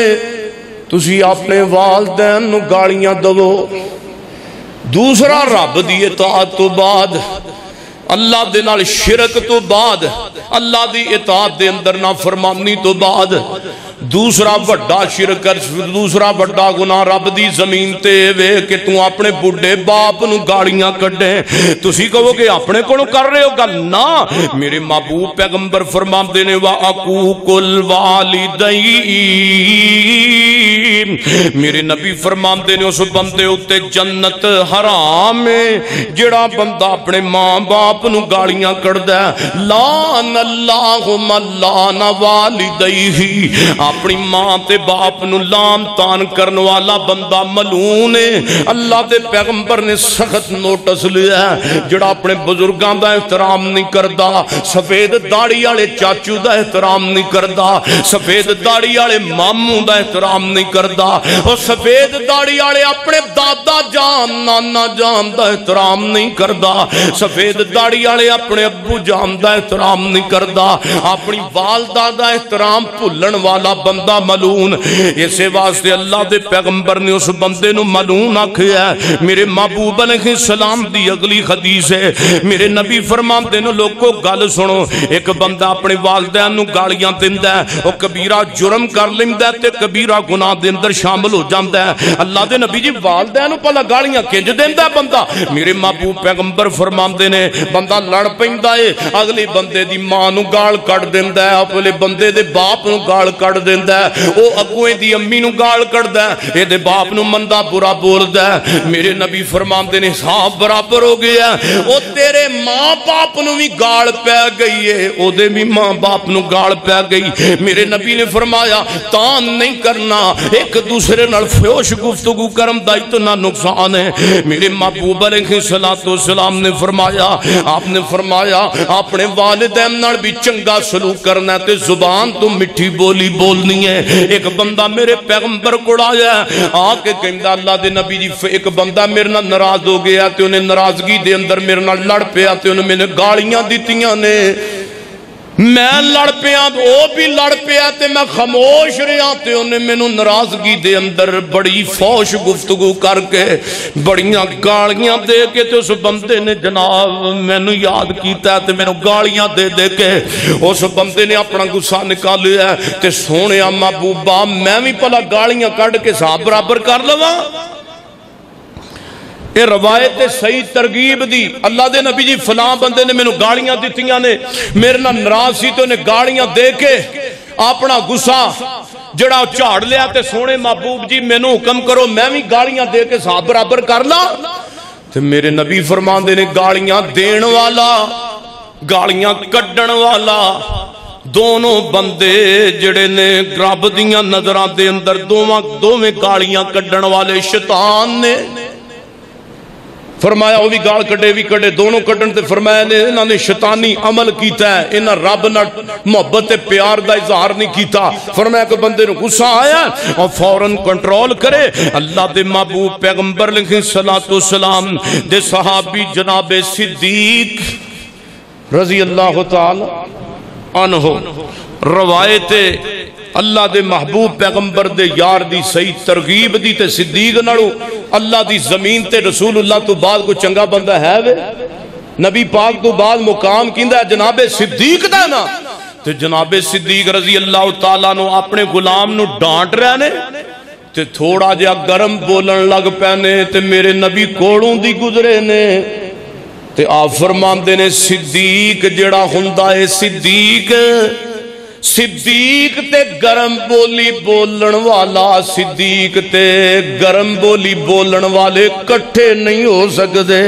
تسی اپنے والدین نو گالیاں دو، دوسرا رب دی اطاعت تو بعد، اللہ دے نال شرک تو بعد، اللہ دی اطاعت دے اندر نافرمانی تو بعد، دوسرا بڑا شرک، دوسرا بڑا گناہ رب دی زمین تے وے کہ تو اپنے بڑھے باپ نو گاڑیاں کڈے۔ تسی کہو کہ اپنے کو کر رہے ہو گل نا، میرے محبوب پیغمبر فرماندے نے وَعَقُوقُ الْوَالِدَيْنِ، میرے نبی فرماندے نے اس بندے اتے جنت حرام ہے جڑا بندہ اپنے ماں باپ نو گاڑیاں کردہ ہے۔ لعن اللہ من لعن والدیہ، اپنی ماں تے باپ نو لام تان کرن والا بندہ ملعون ہے۔ اللہ دے پیغمبر نے سخت نوٹس لیا ہے جڑا اپنے بزرگاں دا احترام نہیں کردا، سفید داڑھی والے چاچو دا احترام نہیں کردا، سفید داڑھی والے ماموں دا احترام نہیں کردا، اور سفید داڑھی والے اپنے دادا جان نانا جان دا احترام نہیں کردا، سفید داڑھی والے اپنے ابو جان دا احترام نہیں کردا، اپنی والدہ دا احترام بھولن والا بندہ ملعون۔ اسے واسطے اللہ دے پیغمبر نے اس بندے نو ملعون آکھیا ہے۔ میرے محبوب علیہ السلام دی اگلی حدیث ہے، میرے نبی فرماندے نے لوگوں گل سنو، ایک بندہ اپنے والدین نو گالیاں دیندا ہے، وہ کبیرہ جرم کر لیندا ہے تے کبیرہ گناہ دے اندر شامل ہو جاندا ہے۔ اللہ دے نبی جی والدین نو پہلا گالیاں کنج دیندا ہے بندہ؟ میرے محبوب پیغمبر فرماندے نے بندہ لڑ پیندا ہے، اگلی بندے دی ماں نو گال کڈ دیندا ہے، اگلے بندے دے باپ نو گال کڈ دیندا ہے، او اگویں دی امی نو گال کڈدا ہے، اے دے باپ نو مندا برا بولدا ہے۔ میرے نبی فرماندے نے حساب برابر ہو گیا، او تیرے ماں باپ نو بھی گال پہ گئی ہے، او دے بھی ماں باپ نو گال پہ گئی۔ میرے نبی نے فرمایا تان نہیں کرنا، ایک دوسرے نال فحش گفتگو کرم دا اتنا نقصان ہے۔ میرے محبوب علیہ السلام نے فرمایا، آپ نے فرمایا اپنے والدین نال بھی چنگا سلوک کرنا تے زبان تو مٹھی بولی بول بولنی ہے. ایک بندہ میرے پیغمبر کو آیا آ کے کہندا اللہ دے نبی جی ایک بندہ میرے نال ناراض ہو گیا تے انہیں ناراضگی دے اندر میرے نال لڑ پیا تے انہیں میں گالیاں دتیاں نے میں لڑ پیا وہ بھی لڑ پیا تے میں خاموش رہا تے انہیں مینوں ناراضگی دے اندر بڑی فوش گفتگو کر کے بڑیاں گالیاں دے کے تے اس بندے نے جناب مینوں یاد کیتا تے مینوں گالیاں دے دے کے اس بندے نے اپنا غصہ نکالیا تے سونے محبوبا میں بھی پلا گالیاں کڈ کے حساب برابر کر لواں. یہ روایت صحیح ترغیب دی اللہ دے نبی جی فلاں بندے نے مینوں گالیاں دتیاں نے میرے نال ناراض سی تے انہیں گالیاں دے کے اپنا غصہ جڑا جھاڑ لیا تے سونے محبوب جی مینوں حکم کرو میں بھی گالیاں دے کے حساب برابر کر لا. تے میرے نبی فرماندے نے گالیاں دین والا گالیاں کڈن والا دونوں بندے جڑے نے رب دیاں نظراں دے اندر دوویں گالیاں کڈن والے شیطان نے. فرمایا وہ بھی گال کڈے بھی کڈے دونوں کڈن تے فرمایا نے انہاں نے شیطانی عمل کیتا ہے انہاں رب نال محبت تے پیار دا اظہار نہیں کیتا. فرمایا کہ بندے نو غصہ آیا اور فوراً کنٹرول کرے. اللہ دے محبوب پیغمبر علیہ الصلوۃ والسلام دے صحابی جناب صدیق رضی اللہ تعالی عنہ روایت اللہ دے محبوب پیغمبر دے یار دی صحیح ترغیب دی تے صدیق نالو اللہ دی زمین تے رسول اللہ تو بعد کو چنگا بندہ ہے وے نبی پاک تو بعد مقام کیندا ہے جناب صدیق دا نا. تے جناب صدیق رضی اللہ تعالیٰ نو اپنے غلام نو ڈانٹ رہے نے تے تھوڑا جا گرم بولن لگ پینے تے میرے نبی کوڑوں دی گزرے نے تے آپ فرماندے نے صدیق جڑا ہوندا ہے صدیق تے گرم بولی بولن والا صدیق تے گرم بولی بولن والے کٹھے نہیں ہو سکتے.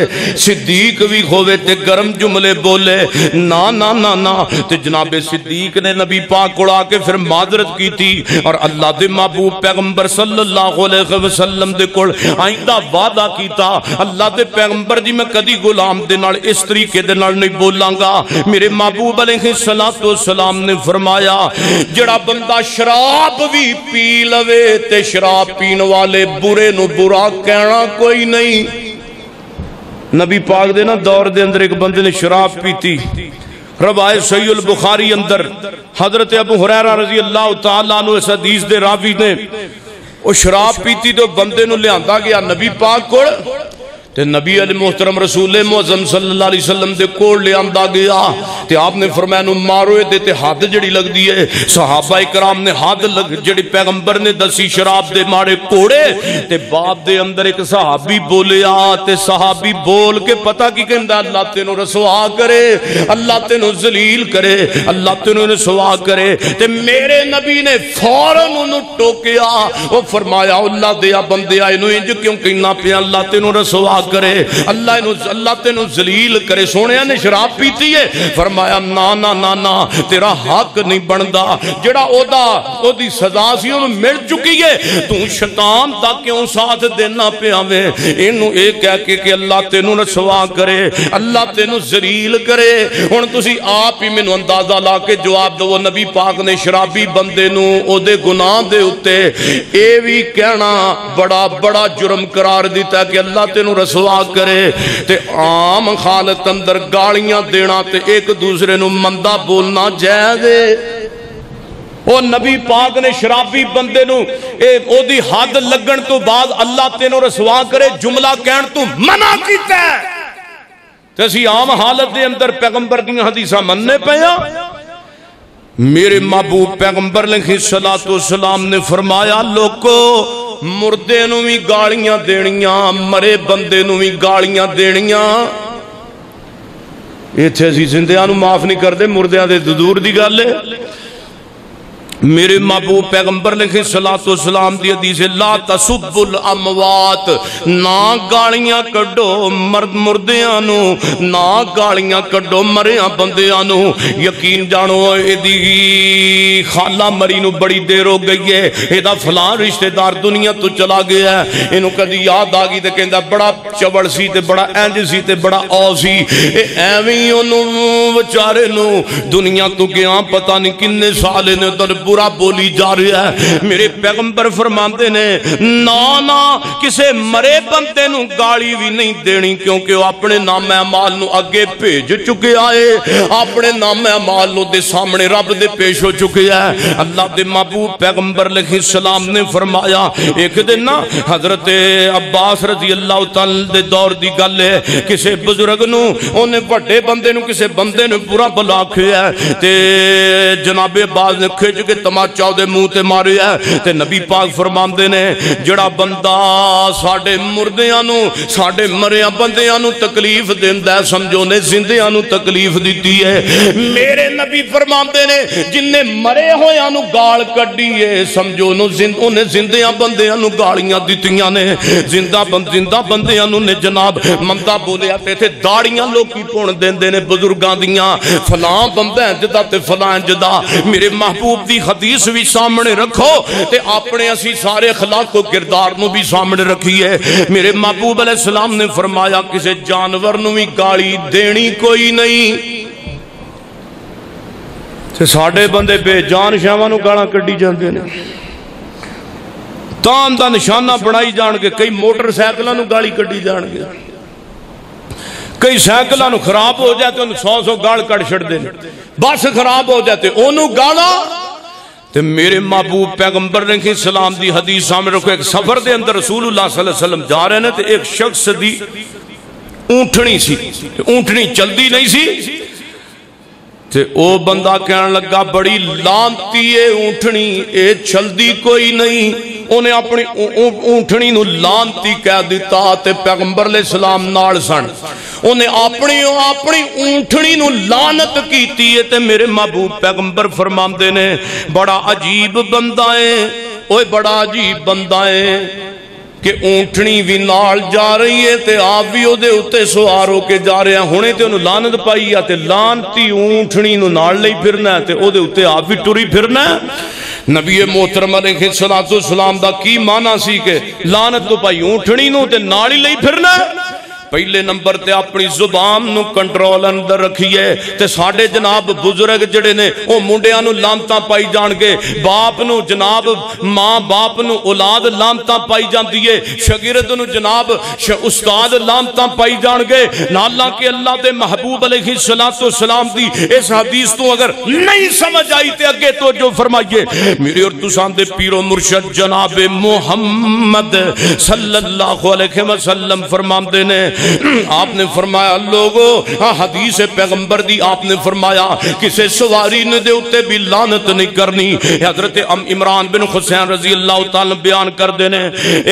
صدیق بھی ہوئے تے گرم جملے بولے نا نا نا نا. تے جناب صدیق نے نبی پاک کو آ کے پھر معذرت کی تھی اور اللہ دے محبوب پیغمبر صلی اللہ علیہ وسلم دے کول آئندہ وعدہ کیتا اللہ دے پیغمبر جی میں کدی غلام دے نال اس طریقے دے نال نہیں بولاں گا. میرے محبوب علیہ الصلوۃ والسلام نے فرمایا جڑا بندہ شراب بھی پی لوے تے شراب پین والے برے نو برا کہنا کوئی نہیں. نبی پاک دے نا دور دے اندر ایک بندے نے شراب پیتی. روایت صحیح البخاری اندر حضرت ابو ہریرہ رضی اللہ تعالیٰ عنہ اس حدیث دے راوی نے وہ شراب پیتی تو بندے نو لے گیا نبی پاک کو تے نبی علیہ محترم رسول معظم صلی اللہ علیہ وسلم دے کوڑ لے آمدہ گیا تے آپ نے فرمایا نو ماروے دے تے حد جڑی لگ دیئے صحابہ اکرام نے حد لگ جڑی پیغمبر نے دسی شراب دے مارے کوڑے تے باب دے اندر ایک صحابی بولے تے صحابی بول کے پتہ کی کہندہ اللہ تینو رسوا کرے اللہ تینو ذلیل کرے اللہ تینو رسوا کرے تے میرے نبی نے فوراً انہوں ٹوکیا وہ فرمایا اللہ دیا بندے آئے انہوں انج کیوں کہنا پیا اللہ تینو رسوا کرے اللہ تینو ذلیل کرے. سونے نے شراب پیتی ہے فرمایا نا نا نا نا تیرا حق نہیں بندا جڑا او دی سزا سی انہوں مل چکی ہے تو شیطان دا کیوں ساتھ دینا پیا وے. انہوں اے کہہ کے کہ اللہ تینو رسوا کرے اللہ تینو ذلیل کرے. ہن تسی آپ ہی مینوں اندازہ لا کے جواب دو نبی پاک نے شرابی بندے نو او دے گناہ دے اتے اے بھی کہنا بڑا بڑا جرم قرار دیتا کہ اللہ تینو رسوا کرے تے عام حالت اندر گالیاں دینا تے ایک دوسرے نو مندہ بولنا جائز ہے. او نبی پاک نے شرابی بندے نو او دی حد لگن تو بعد اللہ تینو رسوا کرے جملہ کہن تو منع کیتا ہے تے اسی عام حالت دے اندر پیغمبر دی حدیثہ مننے پیا. میرے محبوب پیغمبر علیہ الصلوۃ والسلام نے فرمایا لوگو مردے نو بھی گالیاں دینیاں مرے بندے نو بھی گالیاں دینیاں. ایتھے اسی زندیاں نو معاف نہیں کردے مردیاں دے دور دی گل ہے. میرے محبوب پیغمبر علیہ الصلوۃ والسلام دی حدیث لا تسب الاموات نہ گالیاں کڈو مردیاں نو نہ گالیاں کڈو مریاں بندیاں نو. یقین جانو ایدی خالہ مری نو بڑی دیر ہو گئی ہے ایدہ فلاں رشتہ دار دنیا تو چلا گیا ہے انہوں کدی یاد آگی تے کہندہ بڑا چوڑ سی تے بڑا اینج سی تے بڑا او سی ایویں انہوں وچارے نو دنیا تو گیا پتہ نہیں کنے سالے نے در برا بولی جا رہا ہے. میرے پیغمبر فرماندے نے نا کسے مرے بندے نو گالی بھی نہیں دینی, کیونکہ وہ اپنے نام اعمال نو اگے بھیج چکے آئے, اپنے نام اعمال نو دے سامنے رب دے پیش ہو چکے ہیں. اللہ دے محبوب پیغمبر علیہ السلام نے فرمایا ایک دن نا حضرت عباس رضی اللہ تعالی دے دور دی گل ہے, کسے بزرگ نو اونے بڑے بندے نو کسے بندے نو برا بلا کھیا ہے تے جناب عباس نے کھچ کے تماچا دے منہ تے ماریا ہے. تے نبی پاک فرماندے نے جڑا بندہ ساڈے مردیاں نو ساڈے مریا بندیاں نو تکلیف دیندا ہے سمجھو نے زندیاں نو تکلیف دتی ہے. میرے نبی فرماندے نے جن نے مرے ہویاں نو گال کڈی ہے سمجھو نو اونے زندیاں بندیاں نو گالیاں دتیاں نے, زندہ بندیاں نو نے جناب مندا بولیا تے تے داڑیاں لوکی پون دیندے نے بزرگاں دیاں فلاں بندہ جدا تے فلاں جدا. میرے محبوب دی حدیث بھی سامنے رکھو تے اپنے اسی سارے اخلاق و کردار نو بھی سامنے رکھیے. میرے محبوب علیہ السلام نے فرمایا کسے جانور نو بھی گالی دینی کوئی نہیں. تے ساڈے بندے بے جان شاواں نو گالاں کڈی جاندے نے, تان دا نشانہ بنائی جان گے, کئی موٹر سائیکلاں نو گالی کڈی جان گے, کئی سائیکلاں نو خراب ہو جائے تو 100 گال کٹ چھڑ دے, بس خراب ہو جاتے اونوں گالا. تے میرے محبوب پیغمبر نے کہ سلام دی حدیث سامنے رکھو, ایک سفر دے اندر رسول اللہ صلی اللہ علیہ وسلم جا رہے ہیں تے ایک شخص دی اونٹنی سی, اونٹنی چلدی نہیں سی تے او بندہ کہنے لگا بڑی لانتی ہے اونٹنی, اے چلدی کوئی نہیں. انہیں اپنی اونٹنی نو لانتی کہہ دیتا تے پیغمبر علیہ السلام نال سن, انہیں اپنی اونٹنی نو لانت کیتی ہے. تے میرے محبوب پیغمبر فرماندے نے بڑا عجیب بندہ ہے, اوے بڑا عجیب بندہ ہے کہ اونٹنی بھی نال جا رہی ہے تے آپ بھی او دے اتے سوار ہو کے جا رہے ہیں. ہونے تے انہوں لانت پائی ہے تے لانتی اونٹنی نو نال لئی پھرنا ہے تے او دے اتے آپ بھی ٹری پھرنا ہے. نبی محترم علیہ السلام دا کی معنی سی کہ لانت تو پائی اونٹنی نو تے نال ہی لئی پھرنا ہے. پہلے نمبر تے اپنی زبان نو کنٹرول اندر رکھیے. تے ساڈے جناب بزرگ جڑے نے او منڈیاں نو لانتاں پائی جان گے, باپ نو جناب ماں باپ نو اولاد لانتاں پائی جاندی ہے, شاگرد نو جناب استاد لانتاں پائی جان گے. حالانکہ اللہ دے محبوب علیہ السلام دی اس حدیث تو اگر نہیں سمجھ آئی تے اگے تو جو فرمائیے میرے اور تسان دے پیر و مرشد جناب محمد صلی اللہ علیہ وسلم فرماندے نے, آپ نے فرمایا لوگو حدیث پیغمبر دی آپ نے فرمایا کسے سواری نے دے اتے بھی لانت نہیں کرنی. حضرت عمران بن حسین رضی اللہ تعالی بیان کر دینے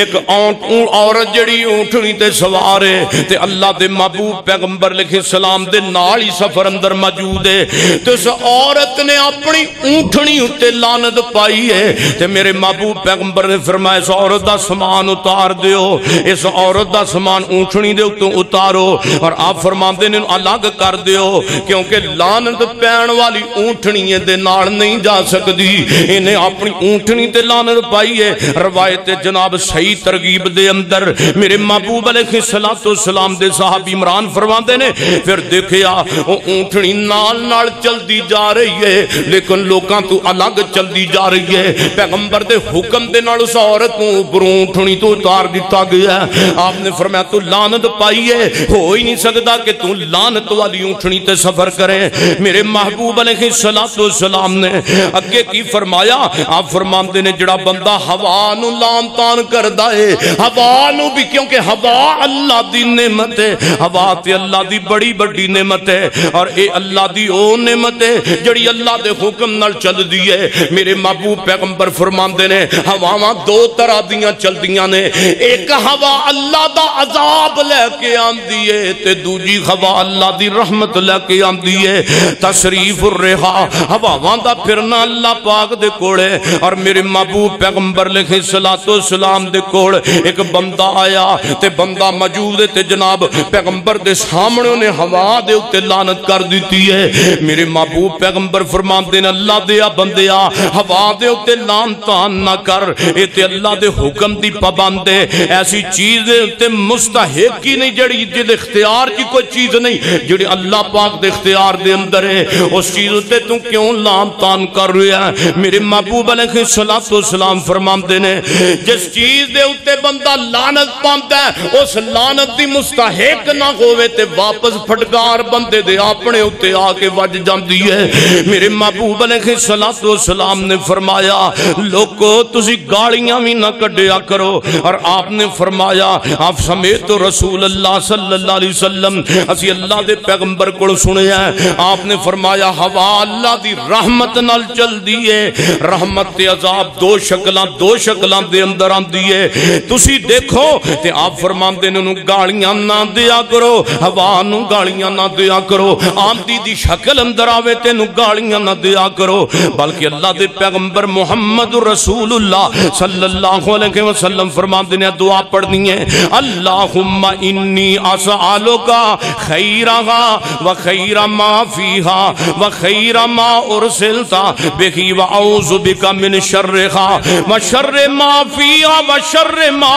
ایک عورت جڑی اونٹنی تے سوارے تے اللہ دے محبوب پیغمبر علیہ السلام دے نال ہی سفر اندر موجود ہے تے اس عورت نے اپنی اونٹنی اتے لانت پائی ہے. تے میرے محبوب پیغمبر نے فرمایا اس عورت دا سامان اتار دیو, اس عورت دا سامان اونٹنی دے تو اتارو اور آپ فرماندے نے الگ کر دیو, کیونکہ لانت پین والی اونٹنی دے نال نہیں جا سکتی, انہیں اپنی اونٹنی تے لانت پائی ہے. روایت جناب صحیح ترغیب دے اندر میرے محبوب علیہ السلام دے صحابی عمران فرماندے نے پھر دیکھیا وہ اونٹنی نال چل دی جا رہی ہے لیکن لوکاں تو الگ چل دی جا رہی ہے. پیغمبر دے حکم دے نال اس عورت کو اوپر اونٹنی تو اتار دیتا گیا. آپ نے فرمایا تو لانت پائی ہے, ہو ہی نہیں سکتا کہ تو لانت والی اونٹنی تے سفر کرے. میرے محبوب علیہ السلام نے اگے کی فرمایا, آپ فرماندے نے جڑا بندہ ہوا نو لان تان کردا ہے, ہوا نو بھی کیونکہ ہوا اللہ دی نعمت ہے, ہوا تے اللہ دی بڑی بڑی نعمت ہے اور اے اللہ دی او نعمت ہے جڑی اللہ دے حکم نال چل دی ہے. میرے محبوب پیغمبر فرماندے نے ہواواں دو طرح دیاں چل دیاں نے, ایک ہوا اللہ دا عذاب لے کے آندی ہے تے دوجی ہوا اللہ دی رحمت لے کے آندی ہے. تصریف الرحا ہواواں دا پھرنا اللہ پاک دے کولے اور میرے محبوب پیغمبر علیہ السلام دے کول ایک بندہ آیا تے بندہ موجود تے جناب پیغمبر دے سامنے انہیں ہوا دے اتے لعنت کر دیتی ہے. میرے محبوب پیغمبر فرماندے نے اللہ دیا بندیا ہوا دے اتے لعنتان نہ کر, اے تے اللہ دے حکم دی پابند ہے, ایسی چیز دے اتے مستحق ہی نہیں جڑی جد اختیار کی کوئی چیز نہیں جڑی اللہ پاک دے اختیار دے اندر ہے اس چیز تے تو کیوں لام تان کر رہا ہے میرے محبوب علیہ السلام فرماندے نے جس چیز دے اتے بندہ لعنت پاندا ہے اس لعنت دی مستحق نہ ہوئے تے واپس پھٹکار بندے دے اپنے اتے آ کے وج جاندی ہے میرے محبوب علیہ السلام نے فرمایا لوگو تسی گالیاں بھی نہ کڈیا کرو اور آپ نے فرمایا آپ سمیت رسول اللہ صلی اللہ علیہ وسلم اسی اللہ دے پیغمبر کو سنے ہیں آپ نے فرمایا ہوا اللہ دی رحمت نال چل دیئے رحمت تے عذاب دو شکلاں دے اندر آن دیئے تسی دیکھو تے آپ فرمان دے نو گالیاں نہ دیا کرو ہوا نو گالیاں نہ دیا کرو آمدی دی شکل اندر آوے تے نو گالیاں نہ دیا کرو بلکہ اللہ دے پیغمبر محمد رسول اللہ صلی اللہ علیہ وسلم فرمان دے دعا پڑھنی ہے اللہم انی اسألوکا خیرہا و خیر ما فیہا و خیر ما ارسلتا بہی و اعوذ بکا من شرہا و شر ما فیہا و شر ما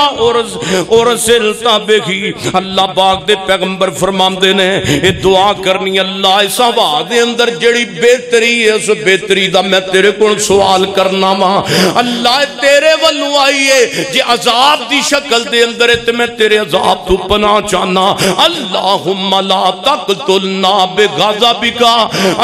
ارسلتا بہی اللہ پاک دے پیغمبر فرمان دے نے یہ دعا کرنی اللہ اس ہوا دے اندر جڑی بہتری ہے اس بہتری دا میں تیرے کو سوال کرنا ماں اللہ تیرے والو آئیے جی عذاب دی شکل دے اندر ہے میں تیرے عذاب تو پناہ چاہنا اللہم لا تقتلنا بغضبکا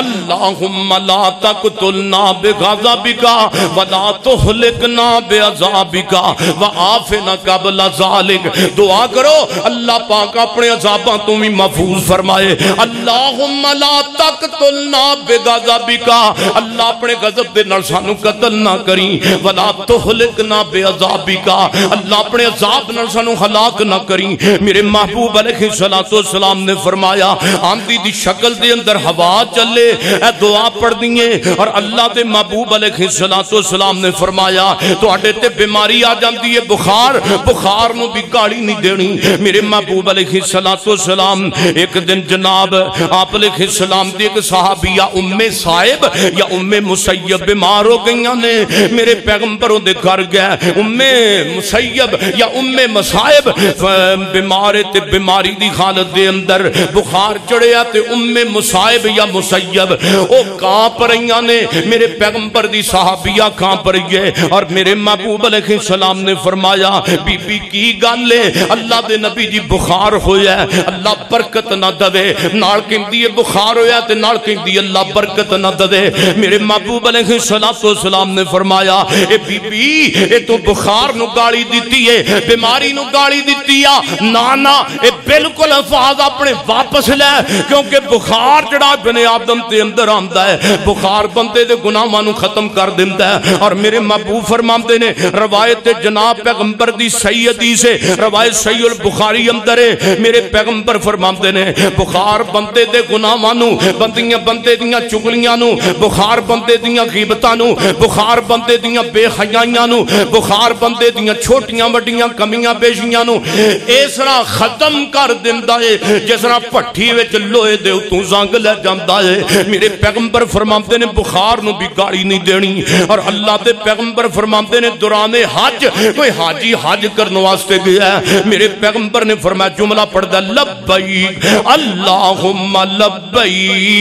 اللہم لا تقتلنا بغضبکا ولا تہلکنا بعذابکا وعافنا قبل ذالک دعا کرو اللہ پاک اپنے عذاباں تمہیں محفوظ فرمائے اللہم لا تقتلنا بغضبکا اللہ اپنے غضب دے نال سانو قتل نہ کریں ولا تہلکنا بعذابکا اللہ اپنے عذاب نال سانو ہلاک نہ کریں میرے محبوب علیہ السلام نے فرمایا آمدی دی شکل دے اندر ہوا چلے اے دعا پڑھ دیئے اور اللہ دے محبوب علیہ السلام نے فرمایا تو اڈے تے بیماری آ جاندی ہے بخار نو بھی گاڑی نہیں دینی میرے محبوب علیہ السلام ایک دن جناب آپ علیہ السلام دی ایک صحابیہ ام صائب یا ام مسیب بیمار ہو گئیاں نے میرے پیغمبروں دے گھر گئے ام مسیب یا ام مصائب بیمارے تے بیماری دی حالت دے اندر بخار چڑھیا تے ام مصائب یا مسیب او کانپ رہیاں نے میرے پیغمبر دی صحابیہ کانپ رہی ہے اور میرے محبوب علیہ السلام نے فرمایا بی بی کی گالے اللہ دے نبی جی بخار ہویا ہے اللہ برکت نہ دے نال کہندی ہے بخار ہویا تے نال کہندی اللہ برکت نہ دے میرے محبوب علیہ السلام نے فرمایا اے بی بی اے تو بخار نو گالی دیتی ہے بیماری نو گالی دیتی ہے نانا اے بالکل الفاظ اپنے واپس لے کیونکہ بخار جڑا بنے آدم تے اندر آمدہ ہے بخار بندے دے گناہاں نو ختم کر دیندہ ہے اور میرے محبوب فرماندے نے روایت جناب پیغمبر دی سیدی سے روایت صحیح البخاری اندر ہے میرے پیغمبر فرماندے نے بخار بندے دے گناہاں نو بندے دیاں چگلیاں نو بخار بندے دیاں غیبتاں نو بخار بندے دیاں بے حیائیاں نو بخار بندے دیاں چھوٹیاں وڈیاں کمیاں بیشیاں نو اس طرح ختم کر دیندا ہے جس طرح پٹھی وچ لوہے دے اتوں زنگ لے جاندا ہے میرے پیغمبر فرماندے نے بخار نو بھی گاڑی نہیں دینی اور اللہ دے پیغمبر فرماندے نے دوران حج کوئی حاجی حج کرنے واسطے گیا ہے میرے پیغمبر نے فرمایا جملہ پڑھ دا لبیک اللہم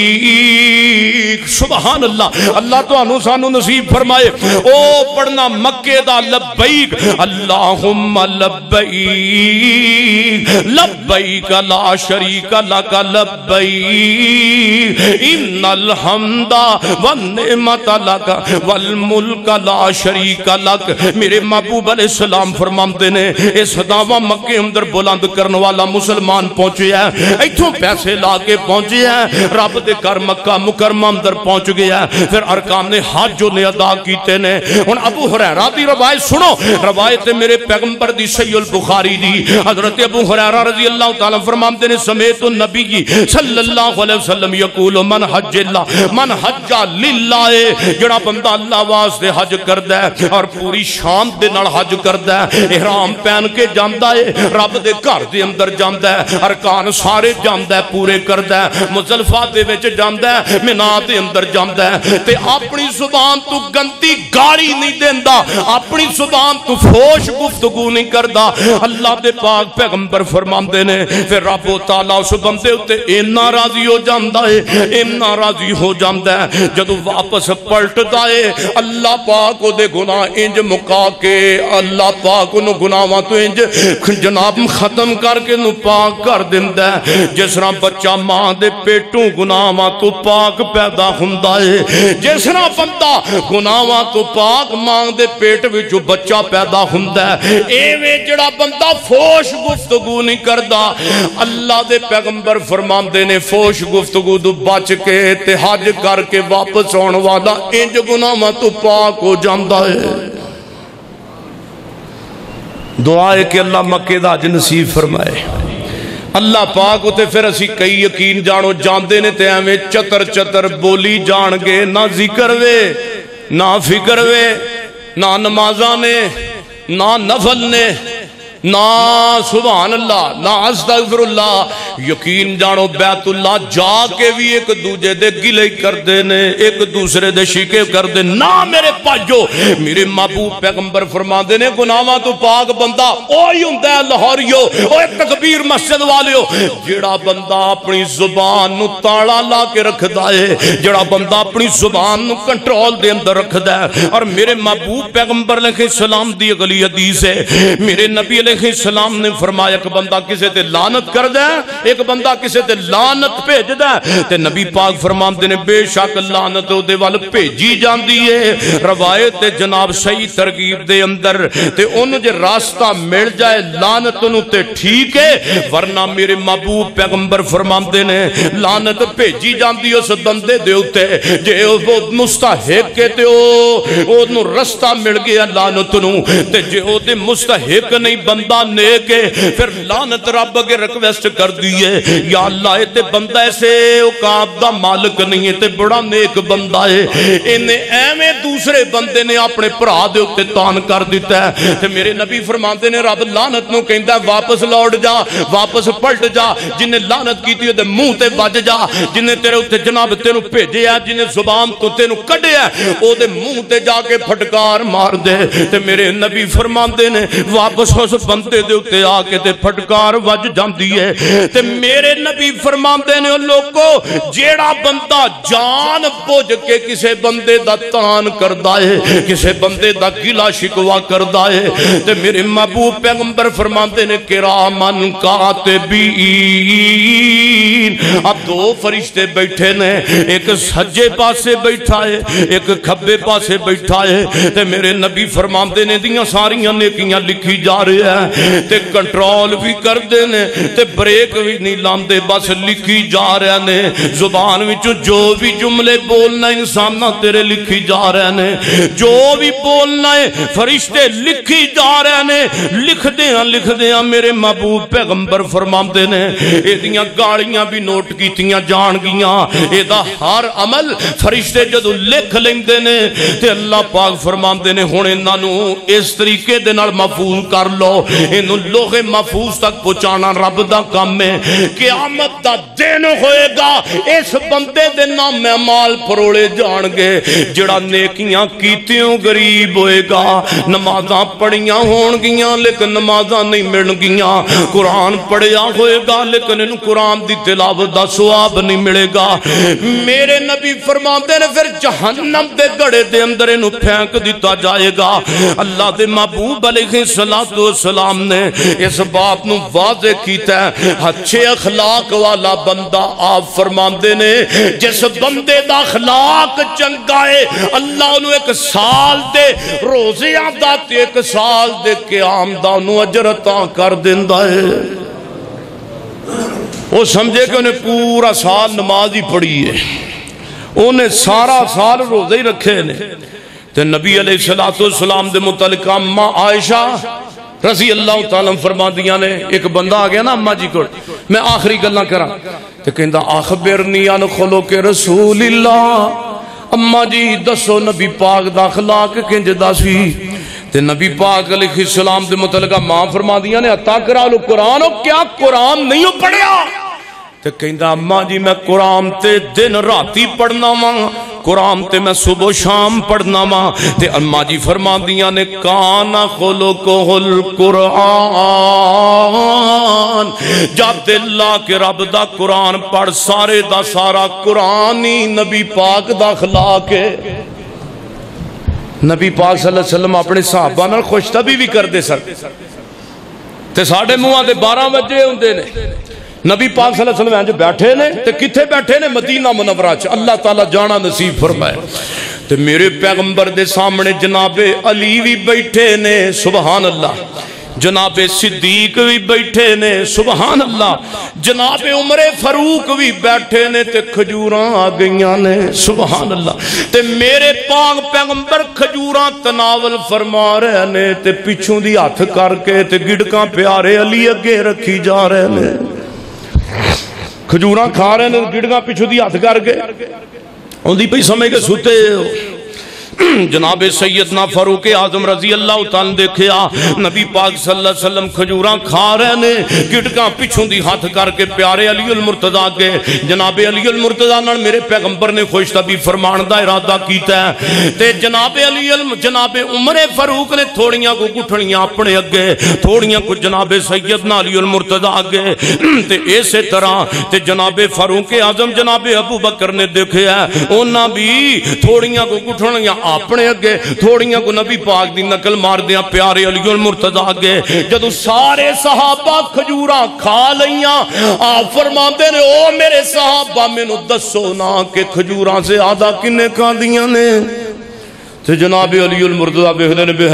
لبیک سبحان اللہ اللہ تو انو سانو نصیب فرمائے او پڑھنا مکے دا لبیک اللہم لبیک لبیک لا شریک لک لبیک ان الحمد والنعمت لک والملک لا شریک لک میرے محبوب علیہ السلام فرماندے نے اس دعویٰ مکے اندر بلند کرنے والا مسلمان پہنچے ہیں ایتھوں پیسے لا کے پہنچے ہیں رب دے گھر مکہ مکرمہ اندر پہنچ گیا پھر ارکان حج جو نے ادا کیتے نے ان ابو ہریرہ دی روایت سنو روایت میرے پیغمبر دی صحیح البخاری دی حضرت ابو ہریرہ رضی اللہ تعالیٰ فرماتے نے سمیت النبی صلی اللہ علیہ وسلم یقول من حج اللہ من حج للہ جڑا بندہ اللہ واسطے حج کردہ ہے اور پوری شان دے نال حج کردہ ہے احرام پہن کے جاندہ ہے رب دے گھر دے اندر جاندہ ہے ارکان سارے جاندہ ہے پورے کردہ ہے مزدلفہ دے وچ جاندہ ہے منا دے اندر جاندہ ہے تے اپنی زبان تو گندی گاڑی نہیں دیندہ اپنی زبان تو فوش گفتگو نہیں کردہ اللہ دے پاک پیغمبر فرماندے نے پھر رب تعالی اس بندے اتے اینا راضی ہو جاندا ہے، اینا راضی ہو جاندا ہے جدو واپس پلٹدا ہے اللہ پاک او دے گناہ انج مکا کے اللہ پاک انہوں گناہاں تو انج جناب ختم کر کے انہوں پاک کر دیندا ہے جس طرح بچہ ماں دے پیٹوں گناہاں تو پاک پیدا ہوندا ہے، جس طرح بندہ گناہاں تو پاک ماں دے پیٹ وچوں بچہ پیدا ہوندا ہے، ایویں جڑا بندہ فوش گفتگو نہیں کردا اللہ دے پیغمبر فرماندے نے فوش گفتگو تو بچ کے تے حج کر کے واپس آن والا انج گناہاں تو پاک ہو جاندا ہے۔ دعا ہے کہ اللہ مکے دا حج نصیب فرمائے۔ اللہ پاک ہوتے پھر اسی کئی یقین جانو جاندے نے تے ہمیں چتر چتر بولی جان گے، نہ ذکر وے نہ فکر وے نہ نمازاں نے نہ نفل نے نہ سبحان اللہ نہ استغفر اللہ، یقین جانو بیت اللہ جا کے بھی ایک دوجے دے گلے کر دینے ایک دوسرے دے شکے کر دے نہ میرے پاجو میرے محبوب پیغمبر فرما دینے گناہاں تو پاک بندہ اوہی ہوندہ ہے لاہوریو اوہ تکبیر مسجد والیو جڑا بندہ اپنی زبان نو تاڑا لا کے رکھ دائے، جڑا بندہ اپنی زبان نو کنٹرول دے اندر رکھ دائے۔ اور میرے محبوب پیغمبر علیہ السلام دی اگلی حدیث ہے، میرے نبی علیہ السلام نے فرمایا کہ بندہ کسے تے لعنت کر دے ایک بندہ کسے تے لعنت بھیج دے تے نبی پاک فرماندے نے بے شک لعنت دے وال بھیجی جاندی ہے روایت جناب صحیح ترغیب دے اندر تے انہوں جے راستہ مل جائے لعنت انہوں تے ٹھیک ہے، ورنہ میرے محبوب پیغمبر فرماندے نے لعنت بھیجی جاندی اس بندے دے ہوتے جے وہ مستحق کے تے انہوں رستہ مل گیا لعنت انہوں تے جے وہ دے مستحق نہیں بندہ نیک ہے پھر لعنت رب کے ریکویسٹ کر دیئے یا اللہ تے بندہ ایسے اوقات دا مالک نہیں ہے تے بڑا نیک بندہ ہے، انہیں ایویں دوسرے بندے نے اپنے بھرا دے اوتے تان کر دیتا ہے تے میرے نبی فرماندے نے رب لعنت نو کہندا ہے واپس لوٹ جا واپس پلٹ جا، جنہیں لعنت کیتی ہے تے منہ تے بج جا، جنہیں تیرے اوتے جناب تینوں بھیجے ہے جنہیں زبان تو تینوں کڈے ہے او دے منہ تے جا کے پھٹکار مار دے تے میرے نبی فرماندے نے واپس اس بندے دے اتے آکے تے پھٹکار وج جاندی ہے تے میرے نبی فرماندے نے لوگو جیڑا بندہ جان بوجھ کے کسے بندے دا تان کردہ ہے کسے بندے دا گلا شکوا کردہ ہے تے میرے محبوب پیغمبر فرماندے نے کرامن کاتبین، اب دو فرشتے بیٹھے نے ایک سجے پاسے بیٹھا ہے ایک کھبے پاسے بیٹھا ہے تے میرے نبی فرماندے نے دیاں ساریاں نیکیاں لکھی جا رہے ہیں تے کنٹرول بھی کر دینے تے بریک بھی نہیں لاندے بس لکھی جا رہے ہیں زبان وچوں جو بھی جملے بولنا انسانہ تیرے لکھی جا رہے ہیں جو بھی بولنا ہے فرشتے لکھی جا رہے ہیں لکھ دیاں میرے محبوب پیغمبر فرماندے نے ایدیاں گاڑیاں بھی نوٹ کیتیاں جان گیاں ایدہ ہر عمل فرشتے جدو لکھ لیندے نے تے اللہ پاک فرماندے نے ہونے نانو اس طریقے دے نال محفوظ کر لو انہوں لوگ محفوظ تک پہنچانا رب دا کام ہے، قیامت دا دن ہوئے گا اس بندے دے نام میں مال پروڑے جان گے جڑا نیکیاں کیتیوں غریب ہوئے گا، نمازاں پڑھیاں ہون گیاں لیکن نمازاں نہیں مل گیاں، قرآن پڑھیا ہوئے گا لیکن انہوں قرآن دی تلاوت دا ثواب نہیں ملے گا۔ میرے نبی فرماندے نے پھر جہنم دے گڑے دے اندر انہوں پھینک دیتا جائے گا۔ اللہ دے محبوب علیہ السلام نے اس بات نو واضح کیتا ہے اچھے اخلاق والا بندہ آپ فرماندے نے جس بندے دا اخلاق چنگا ہے اللہ انہوں ایک سال دے روزے آدھا تے ایک سال دے قیام دا انہوں اجر عطا کر دیندہ ہے۔ وہ سمجھے کہ انہیں پورا سال نماز ہی پڑھی ہے انہیں سارا سال روزے ہی رکھے نے تے نبی علیہ السلام دے متعلق اماں عائشہ رضی اللہ تعالیٰ فرما دیا نے ایک بندہ آگیا نا اماں جی کو میں آخری گلنا کرا تو کہندہ اخبرنی عن خلق رسول اللہ اماں جی دسو نبی پاک دا اخلاق کنج دا سی تے نبی پاک علیہ السلام دے متعلقہ ماں فرما دیا نے عطا کرا لو قرآن ہو کیا قرآن نہیں ہو پڑھیا تو کہندہ اماں جی میں قرآن تے دن راتی پڑھنا ماں قرآن تے میں صبح شام پڑھنا وا تے اما جی فرما دیاں نے کانا خلقہ القرآن جب دل لا کے رب دا قرآن پڑھ سارے دا سارا قرآن ہی نبی پاک دا اخلاق ہے نبی پاک صلی اللہ علیہ وسلم اپنے صحابہ نال خوش طبی بھی کر دے سر تے ساڑھے منہ دے 12 بجے ہوندے نے نبی پاک صلی اللہ علیہ وسلم بیٹھے نے تے کتھے بیٹھے نے مدینہ منورہ چ اللہ تعالیٰ جانا نصیب فرمائے تے میرے پیغمبر دے سامنے جناب علی بھی بیٹھے نے سبحان اللہ جناب صدیق بھی بیٹھے نے سبحان اللہ جناب عمر فاروق بھی بیٹھے نے تے کھجوراں آ گئیاں نے سبحان اللہ تے میرے پاک پیغمبر کھجوراں تناول فرما رہے نے تے پچھوں دی ہاتھ کر کے تے گڑکاں پیارے علی اگے رکھی جا رہے نے کھجوراں کھا رہے نے گڑکاں پچھوں دی ہاتھ کر کے ہوندی پئی سمجھ کے سوتے جناب سیدنا فاروق اعظم رضی اللہ تعالیٰ دیکھیا نبی پاک صلی اللہ علیہ وسلم کھجوراں کھا رہے نے گٹکاں پچھوں دی ہاتھ کر کے پیارے علی المرتضیٰ کے جناب علی المرتضیٰ نال میرے پیغمبر نے خوش طبی فرمان دا ارادہ کیتا ہے تے جناب عمر فاروق نے تھوڑیاں کو گٹھڑیاں اپنے اگے تھوڑیاں کو جناب سیدنا علی المرتضیٰ اگے تے اسی طرح تے جناب فاروق اعظم جناب ابو بکر نے دیکھیا انہاں بھی تھوڑیاں کو گٹھڑیاں اپنے اگے تھوڑیاں کو نبی پاک دی نقل مار دیاں پیارے علی المرتضیٰ اگے جدو سارے صحابہ کھجوراں کھا لیاں آپ فرماتے نے او میرے صحابہ میں نو دسو نا کہ کھجوراں سے آدھا کنے کھا دیاں نے تے جناب علی المرتضیٰ بہدے نے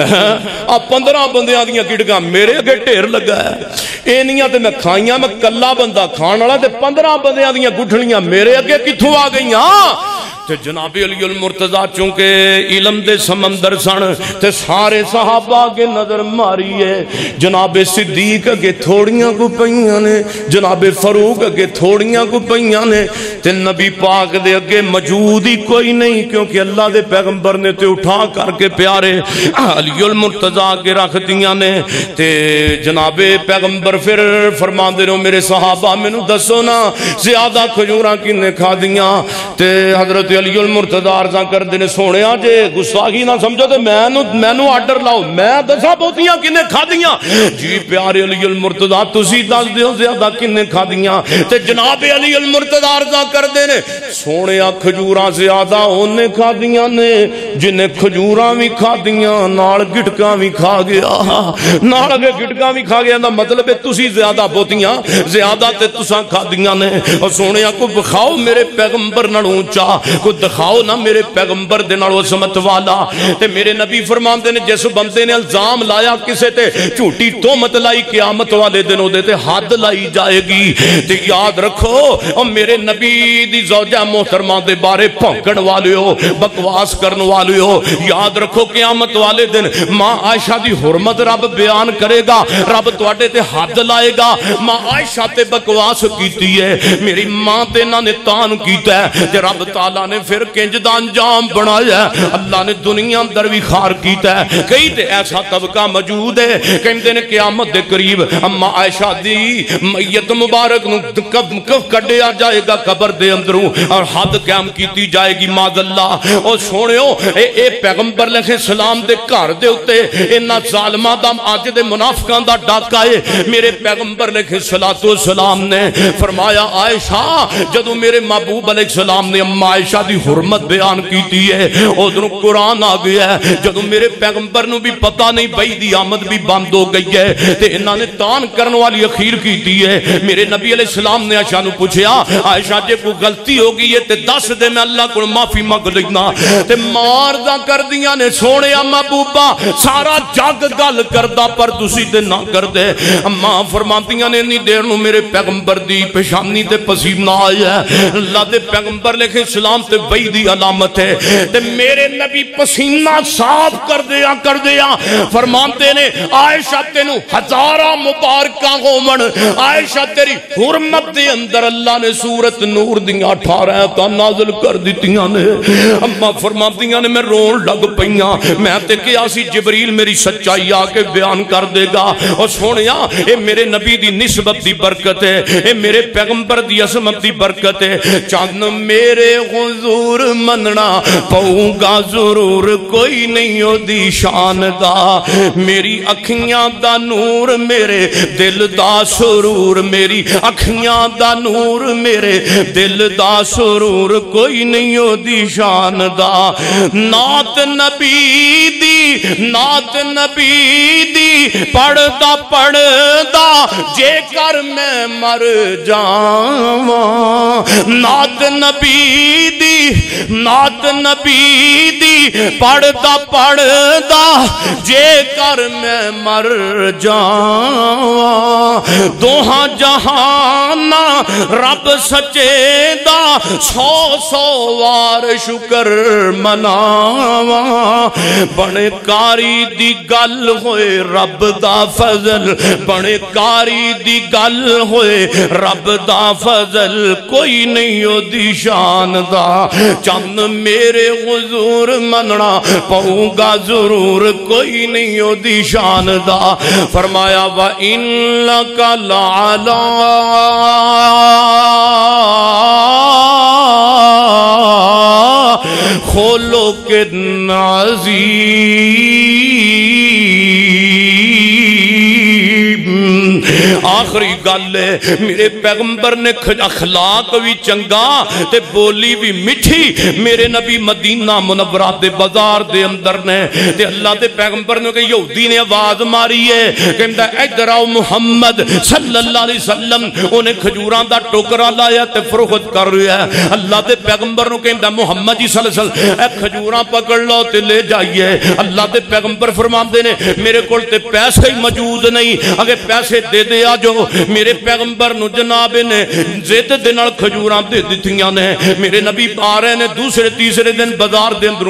آپ 15 بندیاں دیاں گڑکاں میرے اگے ڈھیر لگا ہے اینیاں تے میں کھائیاں میں کلا بندہ کھان والا تے 15 بندیاں دیاں گٹھڑیاں میرے اگے کتھوں آ گئیاں تے جناب علی المرتضیٰ چونکہ علم دے سمندر سن تے سارے صحابہ کے نظر ماری ہے جناب صدیق کے تھوڑیاں کو پئیاں نے جناب فاروق کے تھوڑیاں کو پئیاں نے تے نبی پاک دے اگے موجود ہی کوئی نہیں کیونکہ اللہ دے پیغمبر نے تے اٹھا کر کے پیارے علی المرتضیٰ کے رکھ دیاں نے تے جناب پیغمبر پھر فرمان دے رہو میرے صحابہ میں نو دسو نا زیادہ کھجوراں کنے کھا دیاں تے حضرت علی المرتضیٰ عرضاں کر دینے سونے آجے گستاخی نہ سمجھو تے میں نو آرڈر لاؤ میں دسا بہتیاں کنے کھا دیاں جی پیارے علی المرتضیٰ تسی دس دیو زیادہ کنے کھا دیاں تے جناب علی المرتضیٰ عرضاں کر دینے سونے آ کھجوراں زیادہ ہونے کھا دیاں نے جنہیں کھجوراں بھی کھا دیاں نال گٹکاں بھی کھا گیا نال اگے گٹکاں بھی کھا گیا مطلب ہے تسی زیادہ بہتیاں زیادہ تے تساں کھا دیاں نے اور سونے آ کو بخاؤ میرے پیغمبر نال اونچا کو دکھاؤ نا میرے پیغمبر دے نال عظمت والا تے میرے نبی فرماندے نے جس بندے نے الزام لایا کسے تے جھوٹی تہمت لائی قیامت والے دن دے تے حد لائی جائے گی تے یاد رکھو اور میرے نبی دی زوجہ محترمہ دے بارے پھونکن والے ہو بکواس کرن والے ہو یاد رکھو قیامت والے دن ماں عائشہ دی حرمت رب بیان کرے گا رب تواڈے تے حد لائے گا ماں عائشہ تے بکواس کیتی ہے میری ماں تے انہاں نے تان کیتا ہے تے رب تعالیٰ نے پھر کنج دا انجام بنایا ہے اللہ نے دنیا اندر بھی خار کیتا ہے کئی تے ایسا طبقہ موجود ہے کہندے نے قیامت دے قریب اما عائشہ دی میت مبارک نو کب کڈیا جائے گا قبر دے اندروں اور حد قائم کیتی جائے گی معاذ اللہ اور سونیو اے پیغمبر علیہ السلام دے گھر دے اوتے انہاں ظالماں دا اج دے منافقاں دا ڈاکا ہے میرے پیغمبر علیہ السلام نے فرمایا عائشہ جدوں میرے محبوب علیہ السلام نے اما عائشہ دی حرمت بیان کیتی ہے ادھر قرآن آ گیا ہے جدو میرے پیغمبر نو بھی پتہ نہیں بھائی دی آمد بھی بند ہو گئی ہے تے انہاں نے تان کرن والی اخیر کیتی ہے میرے نبی علیہ السلام نے عائشہ نو پوچھیا عائشہ جے کوئی غلطی ہو گئی ہے تے دس دے میں اللہ کو معافی مانگ لینا تے ماردہ کر دیاں نے سونے محبوبہ سارا جگ گل کردا پر تسی تے نہ کر دے ماں فرماتیاں نے اتنی دیر نو میرے پیغمبر دی پیشانی تے پسینہ آیا ہے اللہ دے پیغمبر علیہ السلام تے وہی دی علامت ہے تے میرے نبی پسینہ صاف کر دیا فرماتے نے عائشہ تینو ہزارہ مبارکہ ہومن عائشہ تیری حرمت دے اندر اللہ نے سورت نور دیاں 18 آیاتاں نازل کر دیتیاں نے اما فرماتیاں نے میں رون لگ پئیاں میں تے کیا سی جبریل میری سچائی آ کے بیان کر دے گا اور سونیا اے میرے نبی دی نسبت دی برکت ہے اے میرے پیغمبر دی عظمت دی برکت ہے چاند میرے غز حضور مننا پاؤں گا ضرور کوئی نہیں او دی شان دا میری اکھیاں دا نور میرے دل دا سرور میری اکھیاں دا نور میرے دل دا سرور کوئی نہیں او دی شان دا نعت نبی دی پڑھدا پڑھدا جے کر میں مر جاواں نعت نبی دی پڑھدا پڑھدا جے کر میں مر جاواں دوہاں جہانا رب سچے دا سو وار شکر مناواں بڑے کاری دی گل ہوئے رب دا فضل بڑے کاری دی گل ہوئے رب دا فضل کوئی نہیں او دی شان دا چند میرے حضور مننا پاؤں گا ضرور کوئی نہیں او دی شان دا فرمایا وَإِنَّكَ لَعَلَىٰ خُلُقٍ عَظِيمٍ آخری گل ہے میرے پیغمبر نے اخلاق بھی چنگا تے بولی بھی مٹھی میرے نبی مدینہ منورہ دے بازار دے اندر نے تے اللہ دے پیغمبر نے کہ یہودی نے آواز ماری ہے کہندہ ادھر آؤ محمد صلی اللہ علیہ وسلم انہیں کھجوران دا ٹوکرا لایا تے فروخت کر رہا ہے اللہ دے پیغمبر نے کہندہ محمد جی صلی اللہ علیہ وسلم اے کھجوران پکڑ لو تے لے جائیے اللہ دے پیغمبر فرمان دے نے میرے کول تے پیسے ہی موجود نہیں اگر پیسے دے دے آجو میرے پیغمبر نو جناب نے زیت دنال کھجوراں دے دیتیاں نے میرے نبی پارے نے دوسرے تیسرے دن بازار دے اندر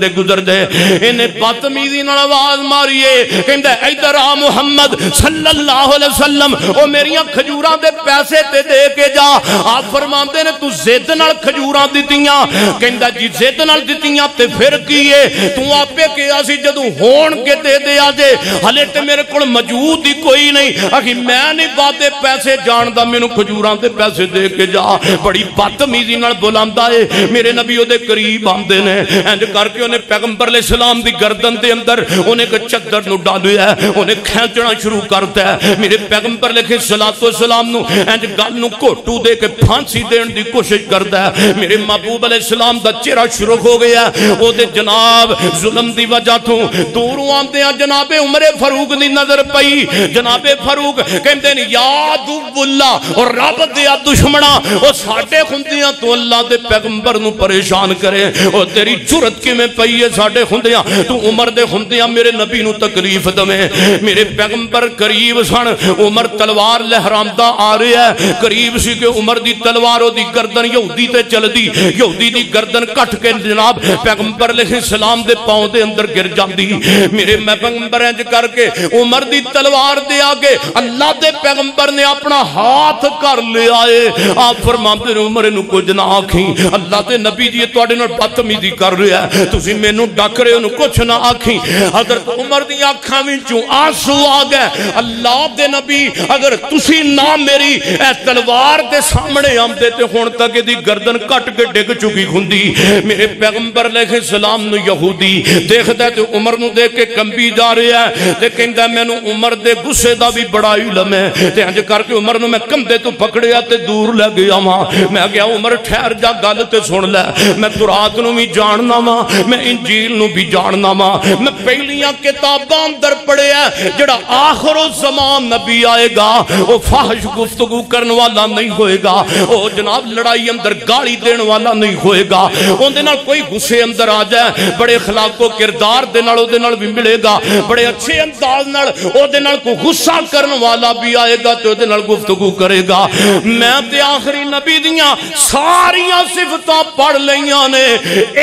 گزر دے انہیں بدتمیزی نال آواز ماریے کہندہ ادھر آ محمد صلی اللہ علیہ وسلم او میریاں کھجوراں دے پیسے تے دے کے جا آپ فرماندے نے تو زیت نال کھجوراں دیتیاں کہندہ جی زیت نال دیتیاں تے پھر کیے تو آپ پہ کیا سی جدو ہون کے دے دے آجے حلے تے میرے کل موجود ہی کوئی نہیں اگی میں نہیں باتیں پیسے جاندہ میں نو کھجوران دے پیسے دے کے جا بڑی بدتمیزی نال بلاندہ ہے میرے نبی دے قریب آمدے نے انج کر کے انہیں پیغمبر علیہ السلام دی گردن دے اندر انہیں کہ چدر نو ڈالو ہے انہیں کھینچنا شروع کرتا ہے میرے پیغمبر علیہ السلام نو انج گل نو کوٹو دے کے پھانسی دین دی کوشش کرتا ہے میرے محبوب علیہ السلام دا چہرہ شروع ہو گیا او دے جناب ظلم دی وجہ تو دوروں آمدے ہیں جناب عمر فاروق دی نظر پئی جناب فاروق کہندے نے یاد اللہ اور رب دیا دشمنا او ساڑھے خندیاں تو اللہ دے پیغمبر نو پریشان کرے او تیری جرت کی میں پئی ہے ساڑھے خندیاں تو عمر دے خندیاں میرے نبی نو تکلیف دمیں میرے پیغمبر قریب سن عمر تلوار لہرامدہ آ رہے ہے قریب سی کہ عمر دی تلوار دی گردن یہودی تے چل دی یہودی دی گردن کٹ کے جناب پیغمبر علیہ السلام دے پاؤں دے اندر گر جاندی میرے پیغمبر انج کر کے عمر دی تلوار دے آگے اللہ دے پیغمبر نے اپنا ہاتھ کر لے آئے آپ فرماتے ہیں عمر نو کچھ نہ آکھیں اللہ دے نبی جی توڑے نو بدتمیزی کر رہا ہے تسی میں نو ڈاک رہے ہو نو کچھ نہ آکھیں حضرت عمر دی آنکھاں وچوں آنسو آ گئے اللہ دے نبی اگر تسی نہ میری اے تلوار دے سامنے آمدے تے ہون تک دی گردن کٹ کے ڈگ چکی کھندی میرے پیغمبر علیہ السلام نو یہودی دیکھتا ہے تو عمر نو دیکھ کے کمبی جا رہا ہے تے کہندا ہے میں نو عمر دے غصے دا بھی بڑا علم ہے تے انج کر کے عمر نو میں کندھے تو پکڑیا تے دور لے گیا ماں میں گیا عمر ٹھہر جا گل تے سن لے میں تورات نو بھی جاننا ماں میں انجیل نو بھی جاننا ماں میں پہلیاں کتاباں اندر پڑھیا جڑا آخر الزمان نبی آئے گا وہ فحش گفتگو کرنے والا نہیں ہوئے گا وہ جناب لڑائی اندر گالی دینے والا نہیں ہوئے گا ان دے نال کوئی غصے اندر آ جائے بڑے اخلاق و کردار دے نال او دے نال بھی ملے گا بڑے اچھے انداز نال او دے نال کو غصہ کرنے والا بھی آئے گا تو دے نال گفتگو کرے گا میں تے آخری نبی دیاں ساریاں صفتاں پڑھ لیاں نے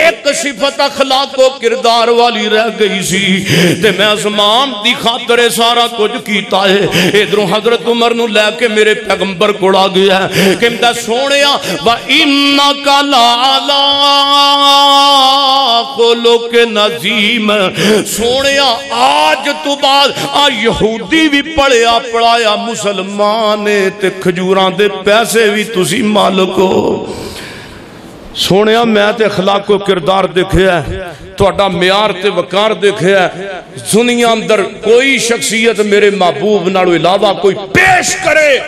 ایک صفت اخلاق و کردار والی رہ گئی سی تے میں اسمان دی خاطر سارا کچھ کیتا ہے ادھروں حضرت عمر نو لے کے میرے پیغمبر کوڑ آ گیا ہے کہ میں سونیا وَإِنَّكَ لَعَلَىٰ خُلُقٍ عَظِيمٍ سونیا آج تو بعد یہودی بھی پڑھیا پڑھایا مسلمان تے کھجوراں دے پیسے بھی تسی مالک ہو سونے میں تے اخلاق و کردار دیکھیا ہے، توڑا معیار تے وقار دیکھیا ہے، دنیا اندر کوئی شخصیت میرے محبوب نالو علاوہ کوئی پیش کرے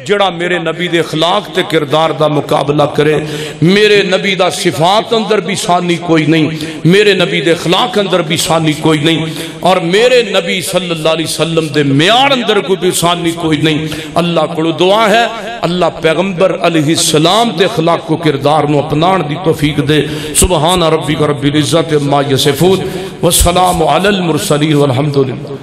جڑا میرے نبی دے اخلاق تے کردار دا مقابلہ کرے، میرے نبی دا صفات اندر بھی ثانی کوئی نہیں، میرے نبی دے اخلاق اندر بھی ثانی کوئی نہیں، اور میرے نبی صلی اللہ علیہ وسلم دے معیار اندر کوئی بھی ثانی کوئی نہیں۔ اللہ کو دعا ہے اللہ پیغمبر علیہ السلام دے اخلاق و کردار نو اپنان دی توفیق دے۔ سبحان ربک رب العزت عما یصفون والسلام علی المرسلین والحمدللہ۔